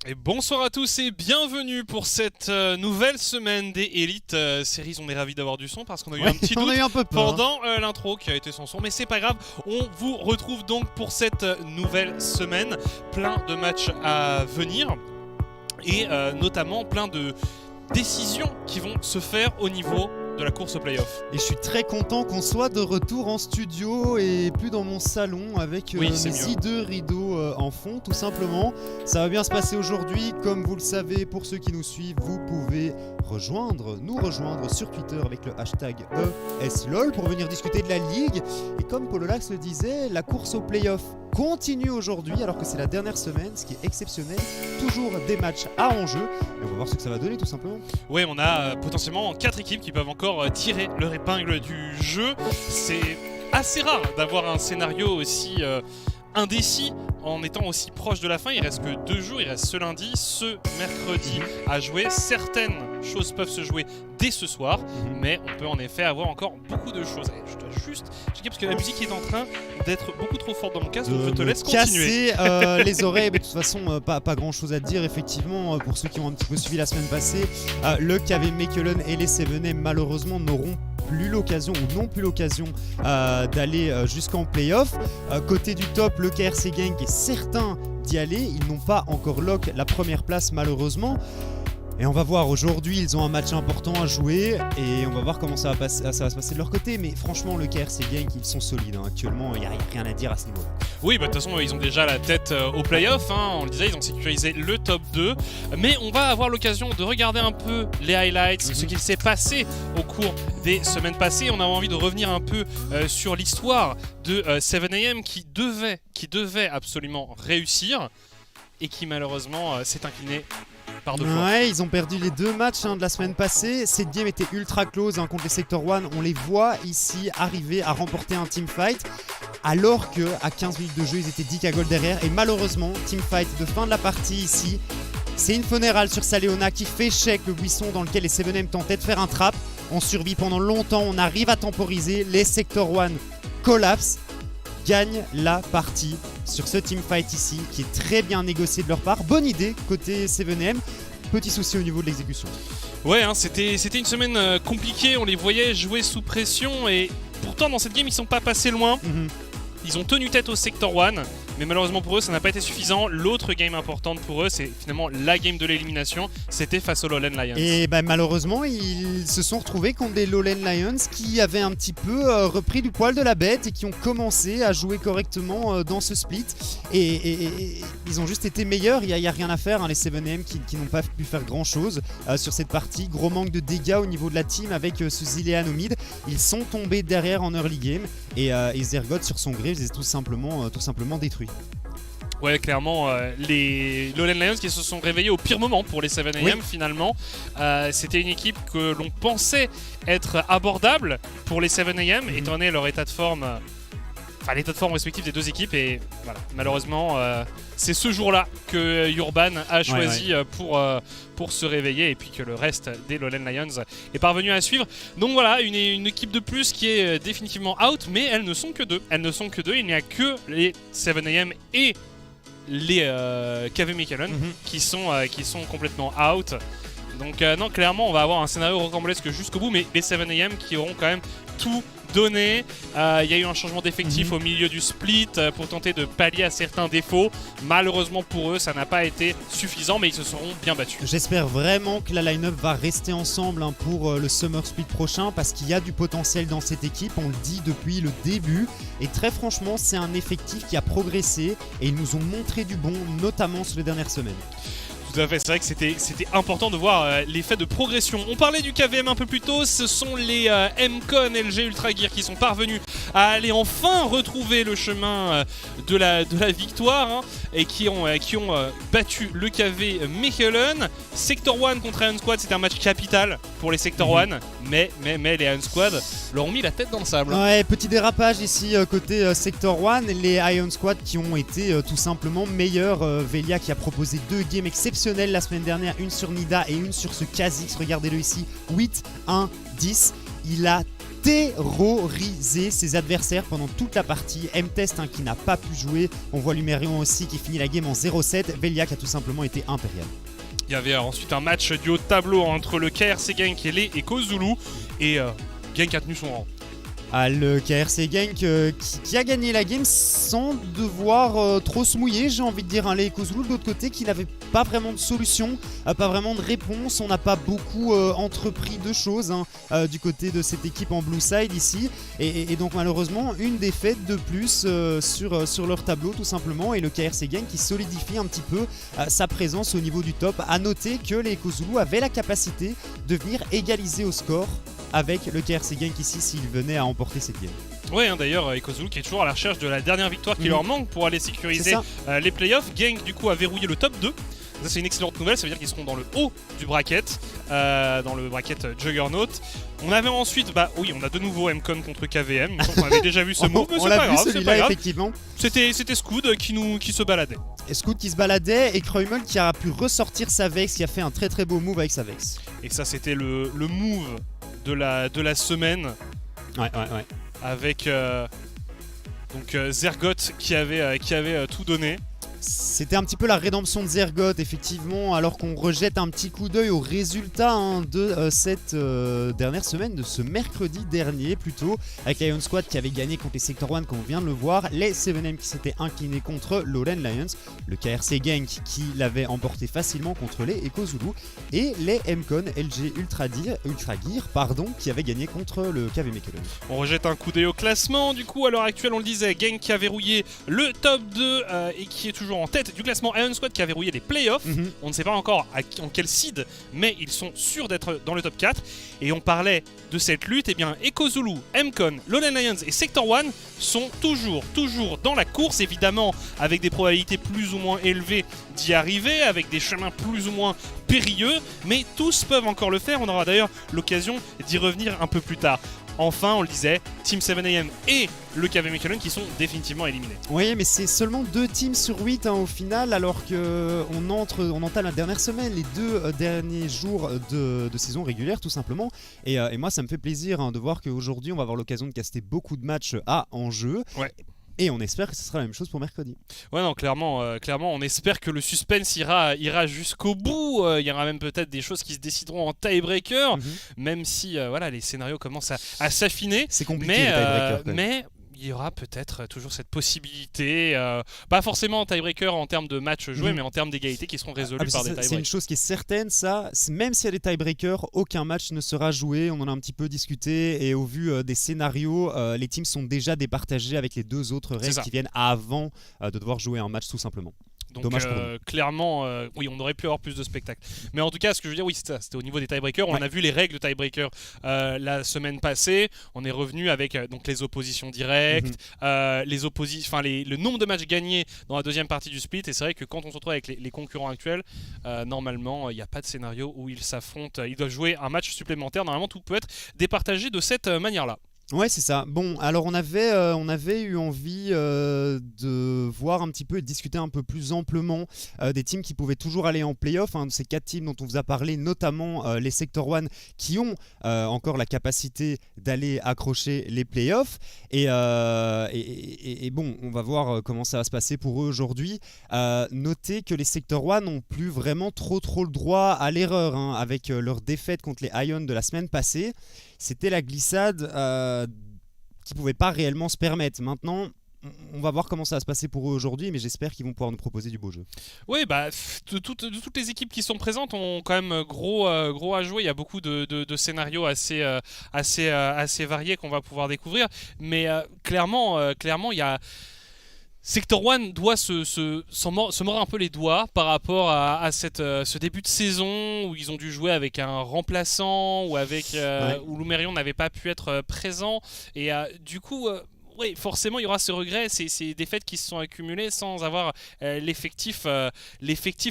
Et bonsoir à tous et bienvenue pour cette nouvelle semaine des Elite Series. On est ravis d'avoir du son parce qu'on a eu un petit on doute a eu un peu peur. pendant l'intro qui a été sans son, mais c'est pas grave. On vous retrouve donc pour cette nouvelle semaine, plein de matchs à venir et notamment plein de décisions qui vont se faire au niveau de la course au playoff. Et je suis très content qu'on soit de retour en studio et plus dans mon salon avec Oui, mes hideux rideaux en fond, tout simplement. Ça va bien se passer aujourd'hui. Comme vous le savez, pour ceux qui nous suivent, vous pouvez nous rejoindre sur Twitter avec le hashtag ESLOL pour venir discuter de la Ligue. Et comme Pololax le disait, la course au playoff continue aujourd'hui alors que c'est la dernière semaine, ce qui est exceptionnel. Toujours des matchs à enjeu. Et on va voir ce que ça va donner tout simplement. Oui, on a potentiellement 4 équipes qui peuvent encore tirer leur épingle du jeu. C'est assez rare d'avoir un scénario aussi indécis en étant aussi proche de la fin. Il reste que 2 jours, il reste ce lundi, ce mercredi à jouer. Certaines choses peuvent se jouer dès ce soir, mais on peut en effet avoir encore beaucoup de choses. Et je dois juste checker parce que la musique est en train d'être beaucoup trop forte dans mon casque, donc je te laisse continuer. Casser les oreilles, mais de toute façon pas grand chose à dire effectivement pour ceux qui ont un petit peu suivi la semaine passée. Le KV Mechelen et les Sevenay malheureusement n'ont plus l'occasion d'aller jusqu'en playoff. Côté du top, le KRC Genk est certain d'y aller. Ils n'ont pas encore lock la première place malheureusement. Et on va voir, aujourd'hui ils ont un match important à jouer et on va voir comment ça va se passer de leur côté. Mais franchement le KRC Genk ils sont solides actuellement, il n'y a rien à dire à ce niveau-là. Oui, de toute façon ils ont déjà la tête au playoff, on le disait, ils ont sécurisé le top 2. Mais on va avoir l'occasion de regarder un peu les highlights, ce qu'il s'est passé au cours des semaines passées. On a envie de revenir un peu sur l'histoire de 7am qui devait absolument réussir et qui malheureusement s'est incliné par 2 fois. Ouais, ils ont perdu les 2 matchs de la semaine passée. Cette game était ultra close contre les Sector 1. On les voit ici arriver à remporter un teamfight alors qu'à 15 minutes de jeu, ils étaient 10 à goal derrière. Et malheureusement, teamfight de fin de la partie ici. C'est une Funeral sur Saleona qui fait check le buisson dans lequel les 7M tentaient de faire un trap. On survit pendant longtemps, on arrive à temporiser. Les Sector 1 collapsent, gagnent la partie sur ce teamfight ici qui est très bien négocié de leur part. Bonne idée côté 7M, petit souci au niveau de l'exécution. Ouais, c'était une semaine compliquée, on les voyait jouer sous pression et pourtant dans cette game ils sont pas passés loin. Ils ont tenu tête au Sector 1, mais malheureusement pour eux ça n'a pas été suffisant. L'autre game importante pour eux, c'est finalement la game de l'élimination, c'était face aux Lowland Lions. Et malheureusement ils se sont retrouvés contre des Lowland Lions qui avaient un petit peu repris du poil de la bête et qui ont commencé à jouer correctement dans ce split. Et ils ont juste été meilleurs, il n'y a rien à faire, les 7M qui n'ont pas pu faire grand chose sur cette partie. Gros manque de dégâts au niveau de la team avec ce Zilean au mid. Ils sont tombés derrière en early game et Zergoth sur son grave est tout simplement détruit. Ouais, clairement, les Lowland Lions qui se sont réveillés au pire moment pour les 7am finalement. C'était une équipe que l'on pensait être abordable pour les 7am, étant donné leur état de forme, l'état de forme respectif des 2 équipes. Et voilà, malheureusement, c'est ce jour-là que Urban a choisi pour se réveiller et puis que le reste des Lowland Lions est parvenu à suivre. Donc voilà, une équipe de plus qui est définitivement out, mais elles ne sont que 2. Il n'y a que les 7am et les KV Mechelen qui sont complètement out. Donc non, clairement on va avoir un scénario rocambolesque jusqu'au bout, mais les 7am qui auront quand même tout donné. Il y a eu un changement d'effectif au milieu du split pour tenter de pallier à certains défauts. Malheureusement pour eux ça n'a pas été suffisant, mais ils se seront bien battus. J'espère vraiment que la line-up va rester ensemble pour le Summer Split prochain parce qu'il y a du potentiel dans cette équipe, on le dit depuis le début et très franchement c'est un effectif qui a progressé et ils nous ont montré du bon, notamment sur les dernières semaines. Tout à fait, c'est vrai que c'était important de voir l'effet de progression. On parlait du KVM un peu plus tôt, ce sont les MCon LG Ultra Gear qui sont parvenus à aller enfin retrouver le chemin de la victoire et qui ont battu le KV Mechelen. Sector 1 contre Iron Squad, c'était un match capital pour les Sector 1, mais les Iron Squad leur ont mis la tête dans le sable. Ouais, petit dérapage ici côté Sector 1, les Iron Squad qui ont été tout simplement meilleurs. Velia qui a proposé 2 games exceptionnelles la semaine dernière, une sur Nida et une sur ce Kha'Zix, regardez-le ici, 8-1-10. Il a terrorisé ses adversaires pendant toute la partie. M-Test qui n'a pas pu jouer. On voit Lumerion aussi qui finit la game en 0-7. Velia qui a tout simplement été impérial. Il y avait ensuite un match du haut de tableau entre le KRC Genk et les Echo Zulu. Et Genk a tenu son rang. Le KRC Genk qui a gagné la game sans devoir trop se mouiller, j'ai envie de dire. Les Echo Zulu de l'autre côté qui n'avaient pas vraiment de solution, pas vraiment de réponse. On n'a pas beaucoup entrepris de choses du côté de cette équipe en blue side ici. Et donc malheureusement une défaite de plus sur leur tableau tout simplement. Et le KRC Genk qui solidifie un petit peu sa présence au niveau du top. A noter que les Echo Zulu avaient la capacité de venir égaliser au score avec le KRC Genk ici s'il venait à emporter cette game. Oui, d'ailleurs, Echo Zulu qui est toujours à la recherche de la dernière victoire qui leur manque pour aller sécuriser les playoffs. Genk du coup a verrouillé le top 2. Ça c'est une excellente nouvelle, ça veut dire qu'ils seront dans le haut du bracket, dans le bracket Juggernaut. On avait ensuite, on a de nouveau MCon contre KVM, il me semble qu'on avait déjà vu ce move, mais on l'a vu c'est celui-là pas grave. effectivement. C'était Scood qui se baladait. Et Scoot qui se baladait et Kreumel qui a pu ressortir sa Vex, qui a fait un très très beau move avec sa Vex. Et ça c'était le move de la semaine. Ouais. Avec Zergot qui avait tout donné. C'était un petit peu la rédemption de Zergot, effectivement, alors qu'on rejette un petit coup d'œil aux résultats de cette dernière semaine, de ce mercredi dernier plutôt, avec Lion Squad qui avait gagné contre les Sector 1 comme on vient de le voir, les 7M qui s'étaient inclinés contre Lowland Lions, le KRC Genk qui l'avait emporté facilement contre les Echo Zulu, et les MCon LG Ultra Gear qui avaient gagné contre le KV Mechelen. On rejette un coup d'œil au classement, du coup à l'heure actuelle on le disait, Genk qui a verrouillé le top 2 et qui est toujours en tête du classement. Iron Squad qui a verrouillé les playoffs. On ne sait pas encore en quel seed, mais ils sont sûrs d'être dans le top 4. Et on parlait de cette lutte, et bien Echo Zulu, MCon, Lowland Lions et Sector 1 sont toujours dans la course, évidemment avec des probabilités plus ou moins élevées d'y arriver, avec des chemins plus ou moins périlleux, mais tous peuvent encore le faire. On aura d'ailleurs l'occasion d'y revenir un peu plus tard. Enfin, on le disait, Team 7AM et le KV Mechelen qui sont définitivement éliminés. Oui, mais c'est seulement 2 teams sur 8 au final, alors qu'on entame la dernière semaine, les 2 derniers jours de saison régulière tout simplement. Et moi, ça me fait plaisir de voir qu'aujourd'hui, on va avoir l'occasion de caster beaucoup de matchs à enjeu. Ouais. Et on espère que ce sera la même chose pour mercredi. Ouais, non, clairement, on espère que le suspense ira jusqu'au bout. Il y aura même peut-être des choses qui se décideront en tiebreaker, même si les scénarios commencent à s'affiner. C'est compliqué les tiebreakers. Mais il y aura peut-être toujours cette possibilité, pas forcément en tiebreaker en termes de matchs joués, mais en termes d'égalité qui seront résolus par des tiebreakers. C'est une chose qui est certaine, ça. Même s'il y a des tiebreakers, aucun match ne sera joué. On en a un petit peu discuté et au vu des scénarios, les teams sont déjà départagés avec les 2 autres règles qui viennent avant de devoir jouer un match tout simplement. Donc clairement, on aurait pu avoir plus de spectacles. Mais en tout cas, ce que je veux dire, c'était au niveau des tiebreakers. On a vu les règles de tiebreaker la semaine passée. On est revenu avec donc les oppositions directes, le nombre de matchs gagnés dans la deuxième partie du split. Et c'est vrai que quand on se retrouve avec les concurrents actuels, normalement, il n'y a pas de scénario où ils s'affrontent. Ils doivent jouer un match supplémentaire. Normalement, tout peut être départagé de cette manière-là. Ouais, c'est ça. Bon, alors on avait eu envie de voir un petit peu et de discuter un peu plus amplement des teams qui pouvaient toujours aller en playoff, de ces 4 teams dont on vous a parlé, notamment les Sector 1 qui ont encore la capacité d'aller accrocher les playoffs. Et bon, on va voir comment ça va se passer pour eux aujourd'hui. Notez que les Sector 1 n'ont plus vraiment trop le droit à l'erreur avec leur défaite contre les Ion de la semaine passée. C'était la glissade qu'ils ne pouvaient pas réellement se permettre. Maintenant, on va voir comment ça va se passer pour eux aujourd'hui, mais j'espère qu'ils vont pouvoir nous proposer du beau jeu. Oui, de toutes les équipes qui sont présentes ont quand même gros à jouer. Il y a beaucoup de scénarios assez variés qu'on va pouvoir découvrir. Mais clairement, il y a... Sector 1 doit se mordre un peu les doigts par rapport à ce début de saison où ils ont dû jouer avec un remplaçant ou où Lumerion n'avait pas pu être présent. Et du coup... oui, forcément, il y aura ce regret, ces défaites qui se sont accumulées sans avoir l'effectif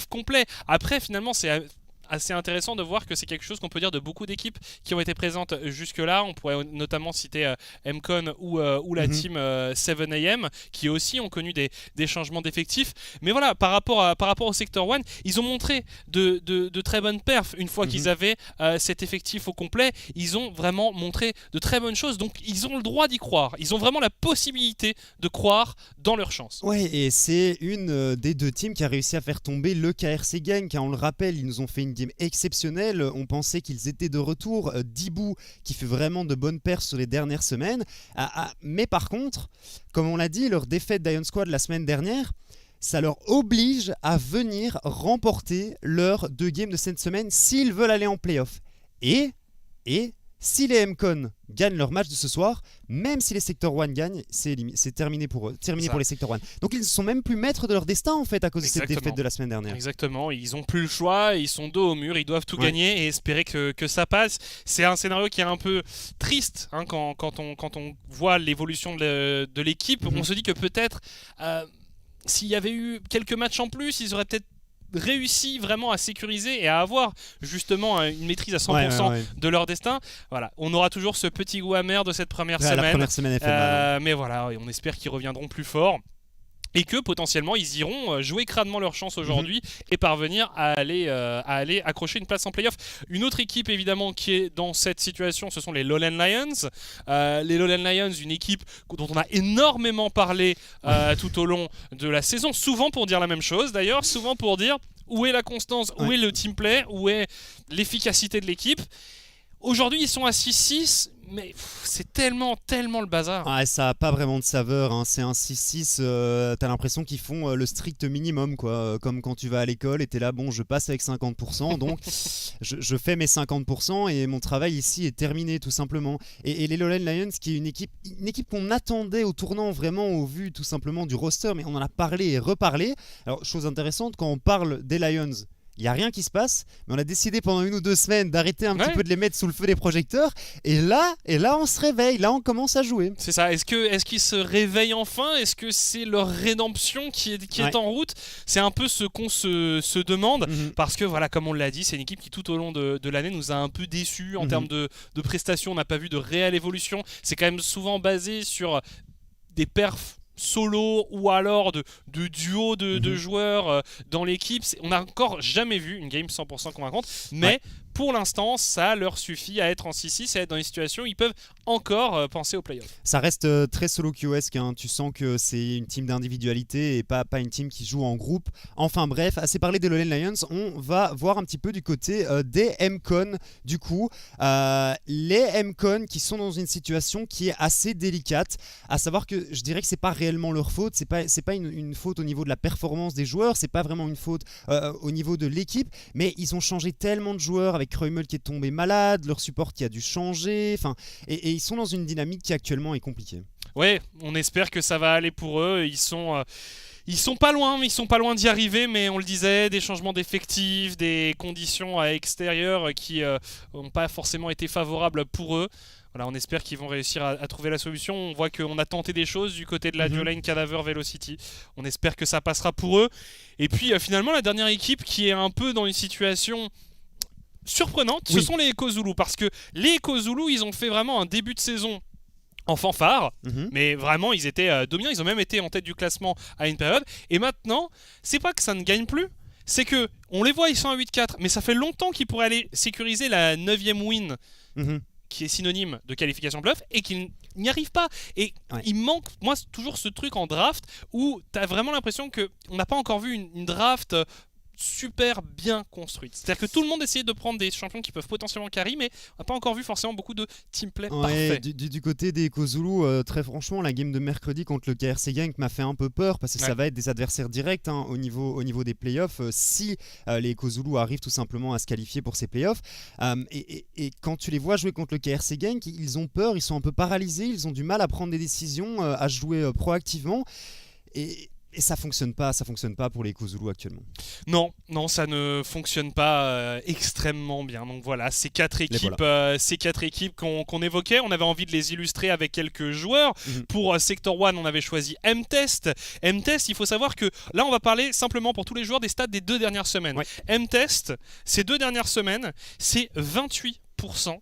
complet. Après, finalement, c'est assez intéressant de voir que c'est quelque chose qu'on peut dire de beaucoup d'équipes qui ont été présentes jusque-là. On pourrait notamment citer MCon ou la team 7am qui aussi ont connu des changements d'effectifs. Mais voilà, par rapport au Sector 1, ils ont montré de très bonnes perfs. Une fois qu'ils avaient cet effectif au complet, ils ont vraiment montré de très bonnes choses. Donc ils ont le droit d'y croire. Ils ont vraiment la possibilité de croire dans leur chance. Ouais, et c'est une des deux teams qui a réussi à faire tomber le KRC Gang, car on le rappelle, ils nous ont fait une game exceptionnelle. On pensait qu'ils étaient de retour. Dibou qui fait vraiment de bonnes perfs sur les dernières semaines. Mais par contre, comme on l'a dit, leur défaite d'Ion Squad la semaine dernière, ça leur oblige à venir remporter leurs 2 games de cette semaine s'ils veulent aller en playoff. Et si les MCon gagnent leur match de ce soir, même si les Sector 1 gagnent, c'est terminé pour eux, pour les Sector 1. Donc ils ne sont même plus maîtres de leur destin en fait à cause de cette défaite de la semaine dernière. Exactement, ils n'ont plus le choix, ils sont dos au mur, ils doivent tout gagner et espérer que ça passe. C'est un scénario qui est un peu triste hein, quand on voit l'évolution de l'équipe. On se dit que peut-être s'il y avait eu quelques matchs en plus, ils auraient peut-être réussi vraiment à sécuriser et à avoir justement une maîtrise à 100% de leur destin. Voilà, on aura toujours ce petit goût amer de cette première semaine. La première semaine fait mal, mais voilà, on espère qu'ils reviendront plus forts. Et que potentiellement ils iront jouer crânement leur chance aujourd'hui et parvenir à aller accrocher une place en playoff. Une autre équipe évidemment qui est dans cette situation, ce sont les Lowland Lions. Les Lowland Lions, une équipe dont on a énormément parlé tout au long de la saison, souvent pour dire la même chose d'ailleurs, souvent pour dire où est la constance, où est le team play, où est l'efficacité de l'équipe. Aujourd'hui ils sont à 6-6. Mais c'est tellement le bazar. Ah, ça n'a pas vraiment de saveur, hein. C'est un 6-6, t'as l'impression qu'ils font le strict minimum, quoi. Comme quand tu vas à l'école et t'es là, bon, je passe avec 50%, donc je fais mes 50% et mon travail ici est terminé, tout simplement. Et les Lowland Lions, qui est une équipe qu'on attendait au tournant, vraiment, au vu tout simplement du roster, mais on en a parlé et reparlé. Alors, chose intéressante, quand on parle des Lions, il n'y a rien qui se passe, mais on a décidé pendant 1 ou 2 semaines d'arrêter un petit peu de les mettre sous le feu des projecteurs. Et là, on se réveille, là on commence à jouer. C'est ça, est-ce qu'ils se réveillent enfin? Est-ce que c'est leur rédemption qui est en route? C'est un peu ce qu'on se demande, parce que voilà, comme on l'a dit, c'est une équipe qui tout au long de l'année nous a un peu déçus en termes de prestations. On n'a pas vu de réelle évolution. C'est quand même souvent basé sur des perfs solo ou alors de duo de joueurs dans l'équipe. On n'a encore jamais vu une game 100% convaincante, mais pour l'instant ça leur suffit à être en 6-6 et à être dans une situation où ils peuvent encore penser aux playoffs. Ça reste très solo QSK, hein. Tu sens que c'est une team d'individualité et pas une team qui joue en groupe. Enfin bref, assez parlé des Lowland Lions, on va voir un petit peu du côté des MCon. Du coup, les MCon qui sont dans une situation qui est assez délicate, à savoir que je dirais que c'est pas réellement leur faute, c'est pas une faute au niveau de la performance des joueurs, c'est pas vraiment une faute au niveau de l'équipe, mais ils ont changé tellement de joueurs avec Kreumel qui est tombé malade, leur support qui a dû changer, et ils sont dans une dynamique qui actuellement est compliquée. Ouais, on espère que ça va aller pour eux. Ils sont pas loin d'y arriver, mais on le disait, des changements d'effectifs, des conditions extérieures qui n'ont pas forcément été favorables pour eux. Voilà, on espère qu'ils vont réussir à trouver la solution. On voit qu'on a tenté des choses du côté de la Duoline Cadaver Velocity. On espère que ça passera pour eux. Et puis finalement, la dernière équipe qui est un peu dans une situation surprenante, ce sont les Echo Zulu, parce que les Echo Zulu, ils ont fait vraiment un début de saison en fanfare, mais vraiment ils étaient dominants, ils ont même été en tête du classement à une période, et maintenant c'est pas que ça ne gagne plus, c'est que on les voit, ils sont à 8-4, mais ça fait longtemps qu'ils pourraient aller sécuriser la 9ème win qui est synonyme de qualification playoff et qu'ils n'y arrivent pas. Et il manque, moi, toujours ce truc en draft où t'as vraiment l'impression qu'on n'a pas encore vu une draft super bien construite. C'est-à-dire que tout le monde essayait de prendre des champions qui peuvent potentiellement carry, mais on n'a pas encore vu forcément beaucoup de teamplay parfait. Du côté des Echo Zulu, très franchement, la game de mercredi contre le KRC Gang m'a fait un peu peur parce que ça va être des adversaires directs au niveau des playoffs si les Echo Zulu arrivent tout simplement à se qualifier pour ces playoffs. Et quand tu les vois jouer contre le KRC Gang, ils ont peur, ils sont un peu paralysés, ils ont du mal à prendre des décisions, à jouer proactivement. Et Et ça fonctionne pas pour les Kozulu actuellement. Non, ça ne fonctionne pas extrêmement bien. Donc voilà, ces quatre équipes qu'on évoquait, on avait envie de les illustrer avec quelques joueurs. Pour Sector 1, on avait choisi M-Test. M-Test, il faut savoir que là, on va parler simplement pour tous les joueurs des stats des 2 dernières semaines. Ouais. M-Test, ces 2 dernières semaines, c'est 28%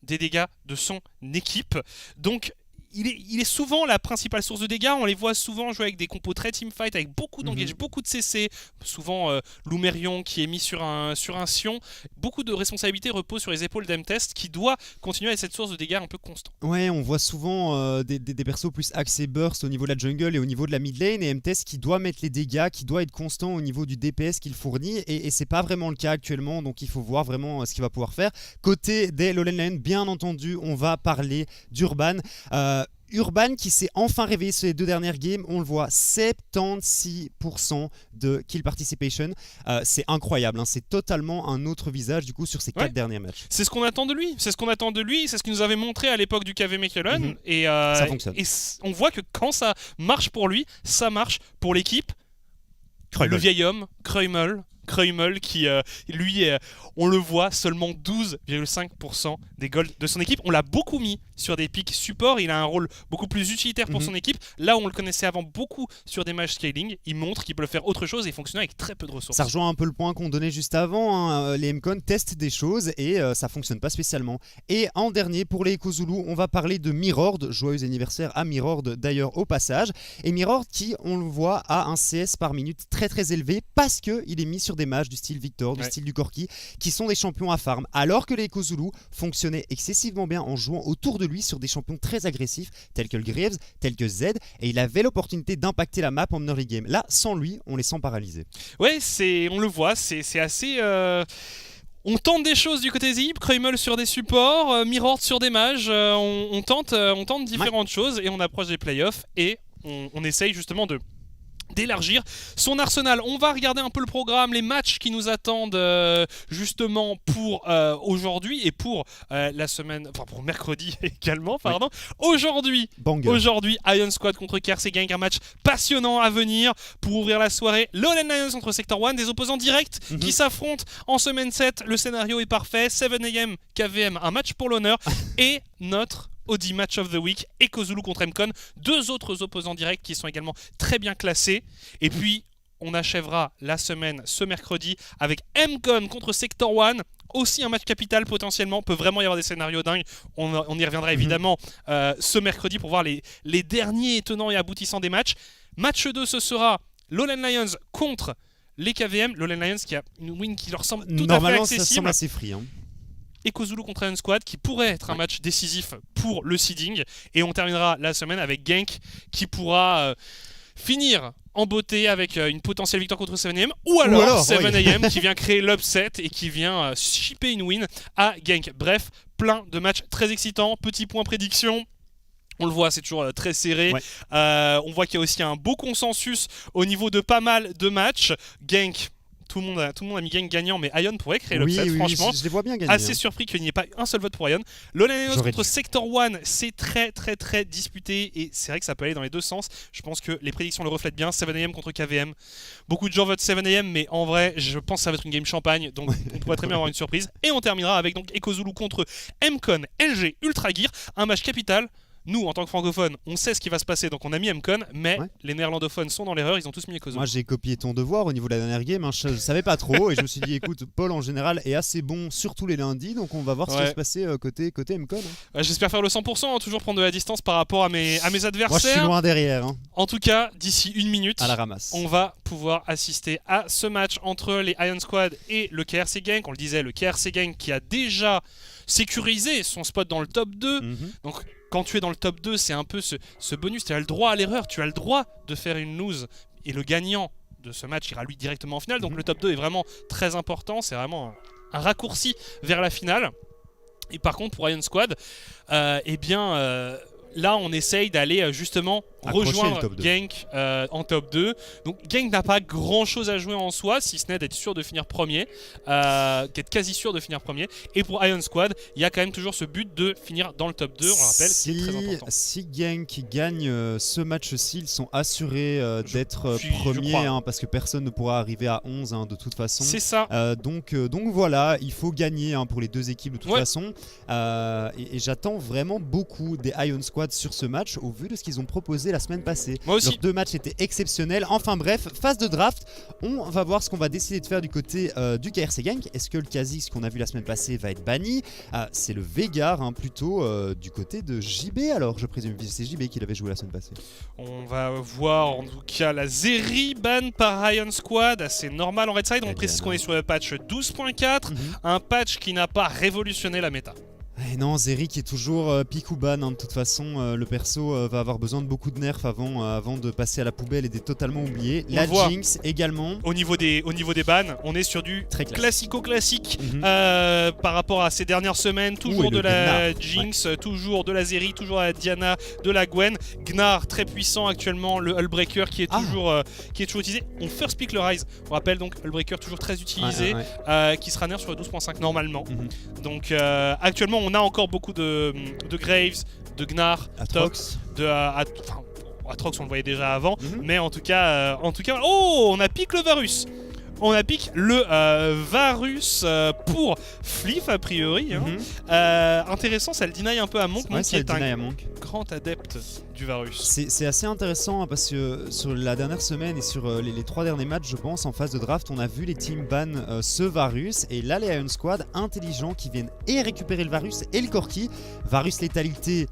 des dégâts de son équipe. Donc, il est souvent la principale source de dégâts. On les voit souvent jouer avec des compos très teamfight, avec beaucoup d'engage, beaucoup de CC. Souvent, Lumerion qui est mis sur un Sion. Beaucoup de responsabilités reposent sur les épaules d'M-Test qui doit continuer à être cette source de dégâts un peu constant. Ouais, on voit souvent des persos plus axés burst au niveau de la jungle et au niveau de la mid lane. Et M-Test qui doit mettre les dégâts, qui doit être constant au niveau du DPS qu'il fournit. Et c'est pas vraiment le cas actuellement. Donc il faut voir vraiment ce qu'il va pouvoir faire. Côté des Lowland Lions, bien entendu, on va parler d'Urban. Urban qui s'est enfin réveillé sur les 2 dernières games, on le voit, 76% de kill participation, c'est incroyable, hein, c'est totalement un autre visage du coup sur ces 4 derniers matchs. C'est ce qu'on attend de lui, c'est ce qu'il nous avait montré à l'époque du KV Mechelen, et ça fonctionne. Et on voit que quand ça marche pour lui, ça marche pour l'équipe. Le vieil homme, Kreumel qui, lui, on le voit, seulement 12,5% des golds de son équipe. On l'a beaucoup mis sur des pics support, il a un rôle beaucoup plus utilitaire pour son équipe. Là où on le connaissait avant beaucoup sur des matchs scaling, il montre qu'il peut faire autre chose et fonctionner avec très peu de ressources. Ça rejoint un peu le point qu'on donnait juste avant, hein. Les MCON testent des choses et ça fonctionne pas spécialement. Et en dernier, pour les Kozulu, on va parler de Mirord, joyeux anniversaire à Mirord d'ailleurs au passage. Et Mirord qui, on le voit, a un CS par minute très très élevé parce qu'il est mis sur des matchs du style Victor, du style du Corki, qui sont des champions à farm, alors que les Kozulu fonctionnaient excessivement bien en jouant autour de lui sur des champions très agressifs, tels que le Graves, tels que Z, et il avait l'opportunité d'impacter la map en early game. Là, sans lui, on les sent paralysés. Ouais, on le voit, c'est assez... On tente des choses du côté Zip, Kreumel sur des supports, Mirord sur des mages, on tente différentes choses et on approche des playoffs et on essaye justement d'élargir son arsenal. On va regarder un peu le programme, les matchs qui nous attendent justement pour aujourd'hui et pour la semaine, enfin pour mercredi également, pardon. Aujourd'hui, Iron Squad contre KRC Gang, un match passionnant à venir pour ouvrir la soirée. Lowland Lions contre Sector 1, des opposants directs qui s'affrontent en semaine 7. Le scénario est parfait. 7am, KVM, un match pour l'honneur et notre Audi Match of the Week et Kozulu contre MCON, 2 autres opposants directs qui sont également très bien classés. Et puis, on achèvera la semaine ce mercredi avec MCON contre Sector 1. Aussi un match capital potentiellement, peut vraiment y avoir des scénarios dingues. On y reviendra évidemment ce mercredi pour voir les derniers tenants et aboutissants des matchs. Match 2, ce sera Lowland Lions contre les KVM. Lowland Lions qui a une win qui leur semble tout à fait accessible. Normalement, ça semble assez free, hein. Et Kozulu contre Iron Squad qui pourrait être un match décisif pour le seeding. Et on terminera la semaine avec Genk qui pourra finir en beauté avec une potentielle victoire contre 7am ou alors 7am qui vient créer l'upset et qui vient shipper une win à Genk. Bref, plein de matchs très excitants. Petit point prédiction. On le voit, c'est toujours très serré. On voit qu'il y a aussi un beau consensus au niveau de pas mal de matchs. Genk, tout le monde a mis Genk gagnant, mais Ion pourrait créer l'upset, franchement. Je les vois bien gagner. Assez surpris qu'il n'y ait pas un seul vote pour Ion. Lowland contre Sector 1, c'est très très très disputé et c'est vrai que ça peut aller dans les deux sens. Je pense que les prédictions le reflètent bien. 7am contre KVM. Beaucoup de gens votent 7am, mais en vrai, je pense que ça va être une game champagne, donc on pourrait très bien avoir une surprise. Et on terminera avec donc Ekozulu contre MCON LG Ultra Gear, un match capital. Nous, en tant que francophones, on sait ce qui va se passer, donc on a mis MCON, mais les néerlandophones sont dans l'erreur, ils ont tous mis Ekozulu. Moi, j'ai copié ton devoir au niveau de la dernière game, hein. Je savais pas trop, et je me suis dit, écoute, Paul en général est assez bon, surtout les lundis, donc on va voir ce qui va se passer côté MCON. Hein. J'espère faire le 100%, hein, toujours prendre de la distance par rapport à mes adversaires. Moi, je suis loin derrière. Hein. En tout cas, d'ici 1 minute, à la ramasse, on va pouvoir assister à ce match entre les Iron Squad et le KRC Gang. On le disait, le KRC Gang qui a déjà sécurisé son spot dans le top 2, donc quand tu es dans le top 2, c'est un peu ce bonus, tu as le droit à l'erreur, tu as le droit de faire une lose. Et le gagnant de ce match ira lui directement en finale. Donc le top 2 est vraiment très important, c'est vraiment un raccourci vers la finale. Et par contre pour Iron Squad, là, on essaye d'aller justement Accrocher rejoindre le top 2. Genk en top 2. Donc Genk n'a pas grand chose à jouer en soi, si ce n'est d'être sûr de finir premier, d'être quasi sûr de finir premier. Et pour Ion Squad, il y a quand même toujours ce but de finir dans le top 2, on le rappelle, c'est très important. Si Genk gagne ce match-ci, ils sont assurés d'être premiers, parce que personne ne pourra arriver à 11 de toute façon. C'est ça. Donc voilà, il faut gagner pour les deux équipes de toute façon. Et j'attends vraiment beaucoup des Ion Squad sur ce match au vu de ce qu'ils ont proposé la semaine passée. Moi aussi. Leurs 2 matchs étaient exceptionnels. Enfin bref, phase de draft, on va voir ce qu'on va décider de faire du côté du KRC Genk. Est-ce que le Kha'Zix qu'on a vu la semaine passée va être banni? C'est le Veigar plutôt du côté de JB, alors je présume que c'est JB qui l'avait joué la semaine passée. On va voir en tout cas la Zeri ban par Ion Squad, assez normal en Red Side. On précise qu'on est sur le patch 12.4, un patch qui n'a pas révolutionné la méta. Et non, Zeri qui est toujours pick ou ban, de toute façon le perso va avoir besoin de beaucoup de nerfs avant de passer à la poubelle et d'être totalement oublié. La Jinx également. Au niveau des bans, on est sur du classico-classique par rapport à ces dernières semaines. Toujours de la Jinx, toujours de la Zeri, toujours la Diana, de la Gwen. Gnar très puissant actuellement, le Hullbreaker qui est toujours utilisé. On first pick le Rise, on rappelle donc Hullbreaker toujours très utilisé, qui sera nerf sur le 12.5 normalement. Donc actuellement on a encore beaucoup de Graves, de Gnar, Atrox. Atrox on le voyait déjà avant, mais en tout cas, oh, on a piqué le Varus. On a piqué le Varus pour Fliff a priori. Intéressant, ça le deny un peu à Monk, qui est un grand adepte du Varus. C'est assez intéressant parce que sur la dernière semaine et sur les 3 derniers matchs, je pense, en phase de draft, on a vu les teams ban ce Varus. Et là, les Ion Squad intelligents qui viennent et récupérer le Varus et le Corki. Varus létalité.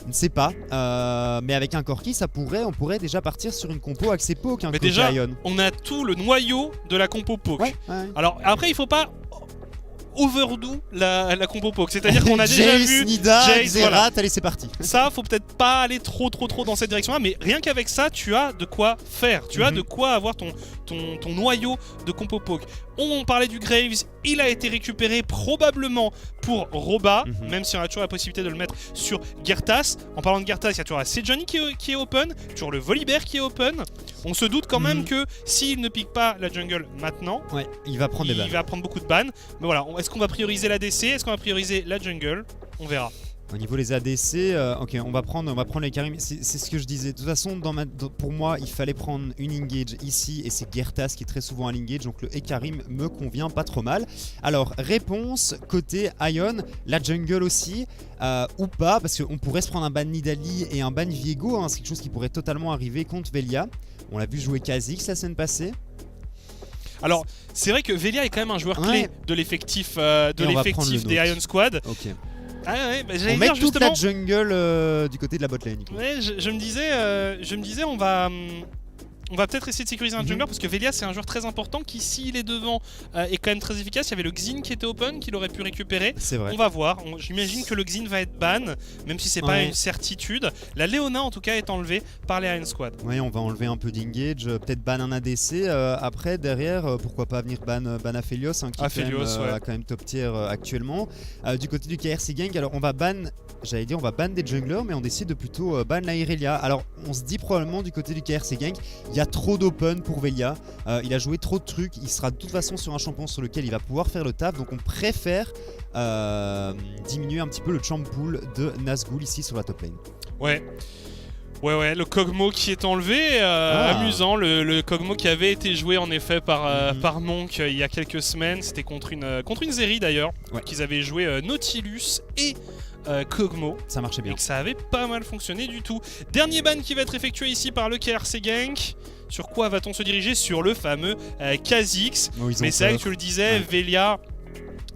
Je ne sais pas, mais avec un Corki, on pourrait déjà partir sur une compo axée poke. Mais déjà, on a tout le noyau de la compo poke. Alors après, il faut pas overdo la compo poke, c'est-à-dire qu'on a déjà vu Nida, Xerath, allez c'est parti. Ça, faut peut-être pas aller trop dans cette direction-là, mais rien qu'avec ça, tu as de quoi faire, tu as de quoi avoir ton noyau de compo poke. On parlait du Graves, il a été récupéré probablement pour Roba, même si on a toujours la possibilité de le mettre sur Gertas. En parlant de Gertas, il y a toujours la Sejuani qui est open, toujours le Volibear qui est open. On se doute quand même que s'il ne pique pas la jungle maintenant, il va prendre beaucoup de bans. Mais voilà, est-ce qu'on va prioriser la DC? Est-ce qu'on va prioriser la jungle? On verra. Au niveau des ADC, ok, on va prendre les Karim. C'est ce que je disais. De toute façon, pour moi, il fallait prendre une engage ici et c'est Gertas qui est très souvent à l'engage. Donc le Ekarim me convient pas trop mal. Alors, réponse côté Ion, la jungle aussi, ou pas, parce qu'on pourrait se prendre un ban Nidalee et un ban Viego. C'est quelque chose qui pourrait totalement arriver contre Velia. On l'a vu jouer Kha'Zix la semaine passée. Alors, c'est vrai que Velia est quand même un joueur clé de l'effectif des Ion Squad. Ok. On met toute la jungle du côté de la botlane. Ouais, je me disais on va peut-être essayer de sécuriser un jungler parce que Velia c'est un joueur très important qui, s'il est devant, est quand même très efficace. Il y avait le Xin qui était open, qu'il aurait pu récupérer. C'est vrai. On va voir. J'imagine que le Xin va être ban, même si c'est pas une certitude. La Leona en tout cas est enlevée par les Iron Squad. Oui, on va enlever un peu d'engage, peut-être ban un ADC. Après, derrière, pourquoi pas venir ban Aphelios, qui a quand même top tier actuellement. Du côté du KRC Genk, alors on va ban des junglers, mais on décide de plutôt ban la Irelia. Alors on se dit probablement du côté du KRC Genk, il y a trop d'open pour Velia, il a joué trop de trucs, il sera de toute façon sur un champion sur lequel il va pouvoir faire le taf, donc on préfère diminuer un petit peu le champ pool de Nazgûl ici sur la top lane. Ouais, le Kog'Maw qui est enlevé, amusant, le Kog'Maw qui avait été joué en effet par Monk il y a quelques semaines, c'était contre une Zeri d'ailleurs, qu'ils avaient joué Nautilus et Kog'Maw. Ça marchait bien. Et que ça avait pas mal fonctionné du tout. Dernier ban qui va être effectué ici par le KRC Genk. Sur quoi va-t-on se diriger? Sur le fameux Kha'Zix. Mais c'est vrai que tu le disais, Velia,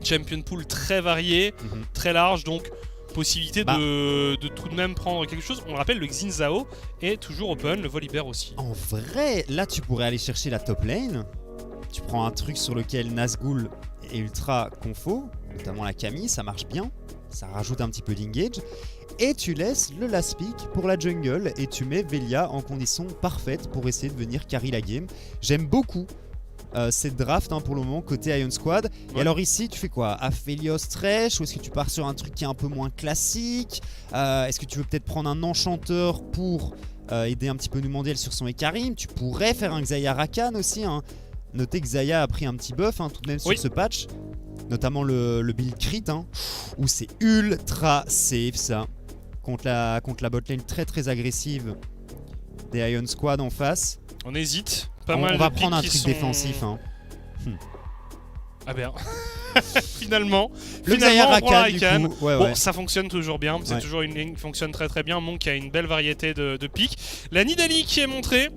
champion pool très varié, très large, donc possibilité de tout de même prendre quelque chose. On le rappelle, le Xin Zhao est toujours open, le Volibear aussi. En vrai, là tu pourrais aller chercher la top lane. Tu prends un truc sur lequel Nazgûl est ultra confo, notamment la Camille, ça marche bien. Ça rajoute un petit peu d'engage. Et tu laisses le last pick pour la jungle et tu mets Velia en condition parfaite pour essayer de venir carry la game. J'aime beaucoup cette draft pour le moment côté Ion Squad. Ouais. Et alors ici tu fais quoi? Aphelios Thresh, ou est-ce que tu pars sur un truc qui est un peu moins classique? Est-ce que tu veux peut-être prendre un enchanteur pour aider un petit peu Numandiel sur son Ekarim? Tu pourrais faire un Xayah Rakan aussi. Notez que Xayah a pris un petit buff tout de même sur ce patch, notamment le build crit, où c'est ultra safe ça, contre la botlane très agressive des Ion Squad en face. On hésite. On va prendre un truc défensif. Ah ben, finalement, le Xayah on prend Rakan, du coup. Bon, ça fonctionne toujours bien. C'est Ouais. toujours une ligne qui fonctionne très bien. Monk a une belle variété de picks. La Nidalee qui est montrée.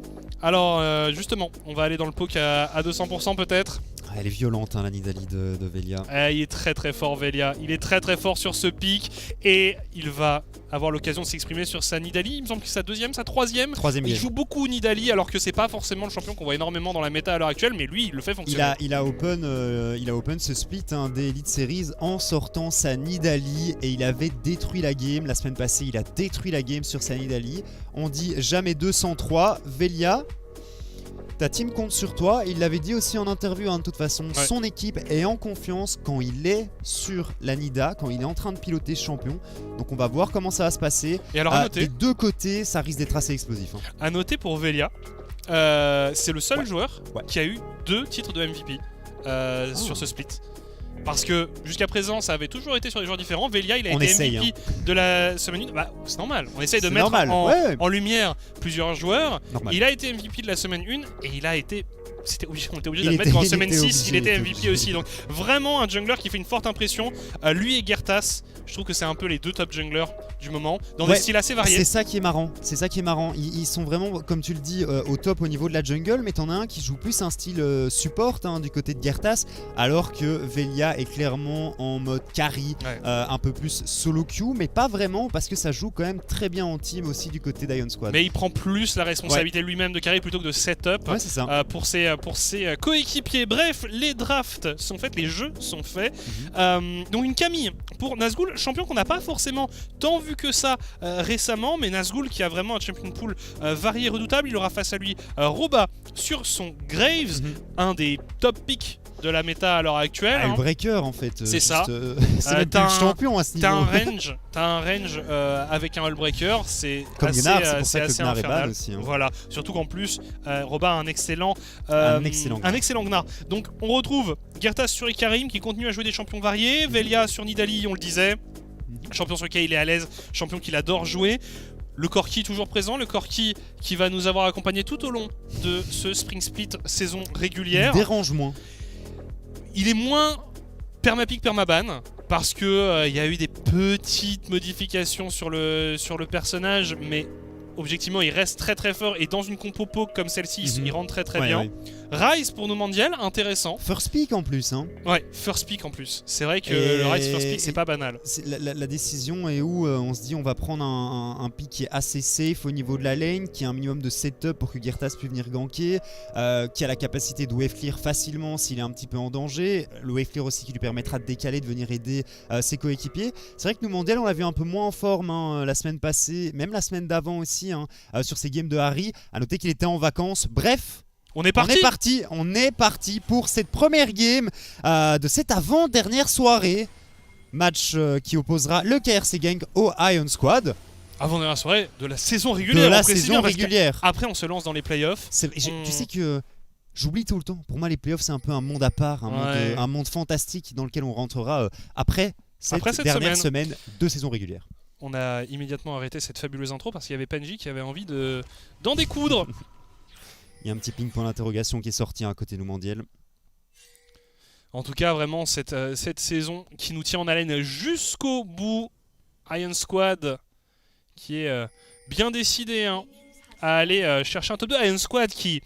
Alors, justement, on va aller dans le poke à 200% peut-être. Elle est violente, la Nidalee de Velia. Il est très fort, Velia. Il est très fort sur ce pick. Et il va avoir l'occasion de s'exprimer sur sa Nidalee. Il me semble que c'est sa deuxième, sa troisième. Troisième Il game. joue beaucoup Nidalee alors que c'est pas forcément le champion qu'on voit énormément dans la méta à l'heure actuelle. Mais lui, il le fait fonctionner. Il a open ce split des Elite Series en sortant sa Nidalee, et il avait détruit la game. La semaine passée, il a détruit la game sur sa Nidalee. On dit jamais 203. Velia, ta team compte sur toi. Il l'avait dit aussi en interview, de toute façon. Ouais. Son équipe est en confiance quand il est sur la Nida, quand il est en train de piloter ce champion. Donc on va voir comment ça va se passer. Et alors, à noter, Des deux côtés, ça risque d'être assez explosif. à noter pour Velia, c'est le seul joueur qui a eu 2 titres de MVP sur ce split. Parce que jusqu'à présent, ça avait toujours été sur des joueurs différents. Velia, il a été MVP de la semaine 1. Bah, c'est normal. On essaye de mettre en lumière plusieurs joueurs. Normal. Il a été MVP de la semaine 1 et il a été. On était obligé de le mettre en semaine 6, il était MVP aussi. Donc vraiment un jungler qui fait une forte impression. Lui et Gertas, je trouve que c'est un peu les 2 top junglers du moment, dans des styles assez variés. C'est ça qui est marrant. Ils sont vraiment, comme tu le dis, au top au niveau de la jungle, mais t'en as un qui joue plus un style support du côté de Gertas, alors que Velia est clairement en mode carry, un peu plus solo queue, mais pas vraiment, parce que ça joue quand même très bien en team aussi du côté d'Ion Squad. Mais il prend plus la responsabilité lui-même de carry plutôt que de setup c'est ça. pour ses coéquipiers. Bref, les drafts sont faits, les jeux sont faits. Donc une Camille pour Nazgûl, champion qu'on n'a pas forcément tant vu que ça récemment, mais Nazgûl qui a vraiment un champion pool varié et redoutable. Il aura face à lui Roba sur son Graves, un des top picks de la méta à l'heure actuelle. Breaker en fait. C'est ça. C'est même plus le champion à ce niveau. T'as un range avec un Hullbreaker, c'est comme assez, Gunnar, c'est pour ça que assez Gunnar infernal. est bad aussi. Voilà, surtout qu'en plus, Roba a un excellent Gunnar. Donc on retrouve Gertas sur Ikarim qui continue à jouer des champions variés, Velia sur Nidalee, on le disait, champion sur lequel il est à l'aise, champion qu'il adore jouer. Le Corki toujours présent, le Corki qui va nous avoir accompagné tout au long de ce Spring Split saison régulière. Il dérange moins. Il est moins permapick permaban parce que y a eu des petites modifications sur le personnage, mais objectivement il reste très fort et dans une compo poke comme celle-ci il rentre très bien. Ouais. Rise pour Numandiel, intéressant. First pick en plus. Ouais, first pick en plus. C'est vrai que le Rise first pick c'est pas banal. La décision est où on se dit on va prendre un pick qui est assez safe au niveau de la lane, qui a un minimum de setup pour que Gertas puisse venir ganker, qui a la capacité de wave clear facilement s'il est un petit peu en danger. Le wave clear aussi qui lui permettra de décaler, de venir aider ses coéquipiers. C'est vrai que Numandiel on l'a vu un peu moins en forme la semaine passée, même la semaine d'avant aussi, sur ses games de Harry. À noter qu'il était en vacances. Bref. On est parti pour cette première game de cette avant-dernière soirée. Match qui opposera le KRC Gang au Ion Squad. Avant-dernière soirée de la saison régulière. Après, on se lance dans les playoffs. Tu sais que j'oublie tout le temps. Pour moi, les playoffs, c'est un peu un monde à part, un monde fantastique dans lequel on rentrera après cette dernière semaine de saison régulière. On a immédiatement arrêté cette fabuleuse intro parce qu'il y avait Panji qui avait envie d'en découdre. Il y a un petit ping point d'interrogation qui est sorti à côté de Numandiel. En tout cas, vraiment, cette saison qui nous tient en haleine jusqu'au bout. Ion Squad qui est bien décidé à aller chercher un top 2. Ion Squad qui,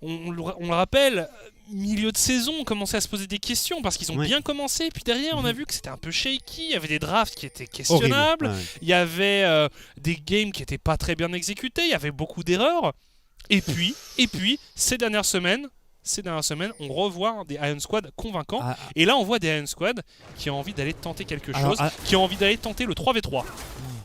on le rappelle, milieu de saison, commençait à se poser des questions parce qu'ils ont bien commencé. Puis derrière, on a vu que c'était un peu shaky. Il y avait des drafts qui étaient questionnables. Il y avait des games qui n'étaient pas très bien exécutés. Il y avait beaucoup d'erreurs. Et puis, ces dernières semaines, on revoit des Ion Squad convaincants. Et là, on voit des Ion Squad qui ont envie d'aller tenter quelque chose, qui ont envie d'aller tenter le 3v3.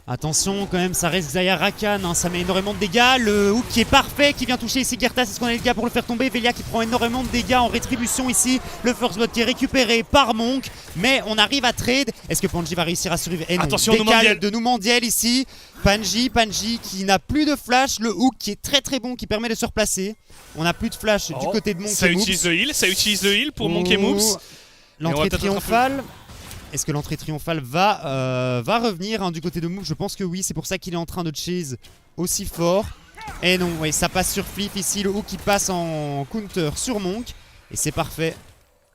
Attention quand même, ça reste Xayah Rakan, hein, ça met énormément de dégâts. Le hook qui est parfait, qui vient toucher ici Gertas. Est-ce qu'on a les dégâts pour le faire tomber? Velia qui prend énormément de dégâts en rétribution ici. Le first blood qui est récupéré par Monk. Mais on arrive à trade. Est-ce que Panji va réussir à survivre? Et non, attention, décale de Noumandiel ici. Panji qui n'a plus de flash. Le hook qui est très très bon, qui permet de se replacer. On n'a plus de flash du côté de Monk ça et Moops. ça utilise le heal pour Monk et Moops. L'entrée triomphale. Est-ce que l'entrée triomphale va revenir hein, du côté de Moops? Je pense que oui, c'est pour ça qu'il est en train de chase aussi fort. Et non, oui, ça passe sur Flip ici, le hook qui passe en counter sur Monk. Et c'est parfait.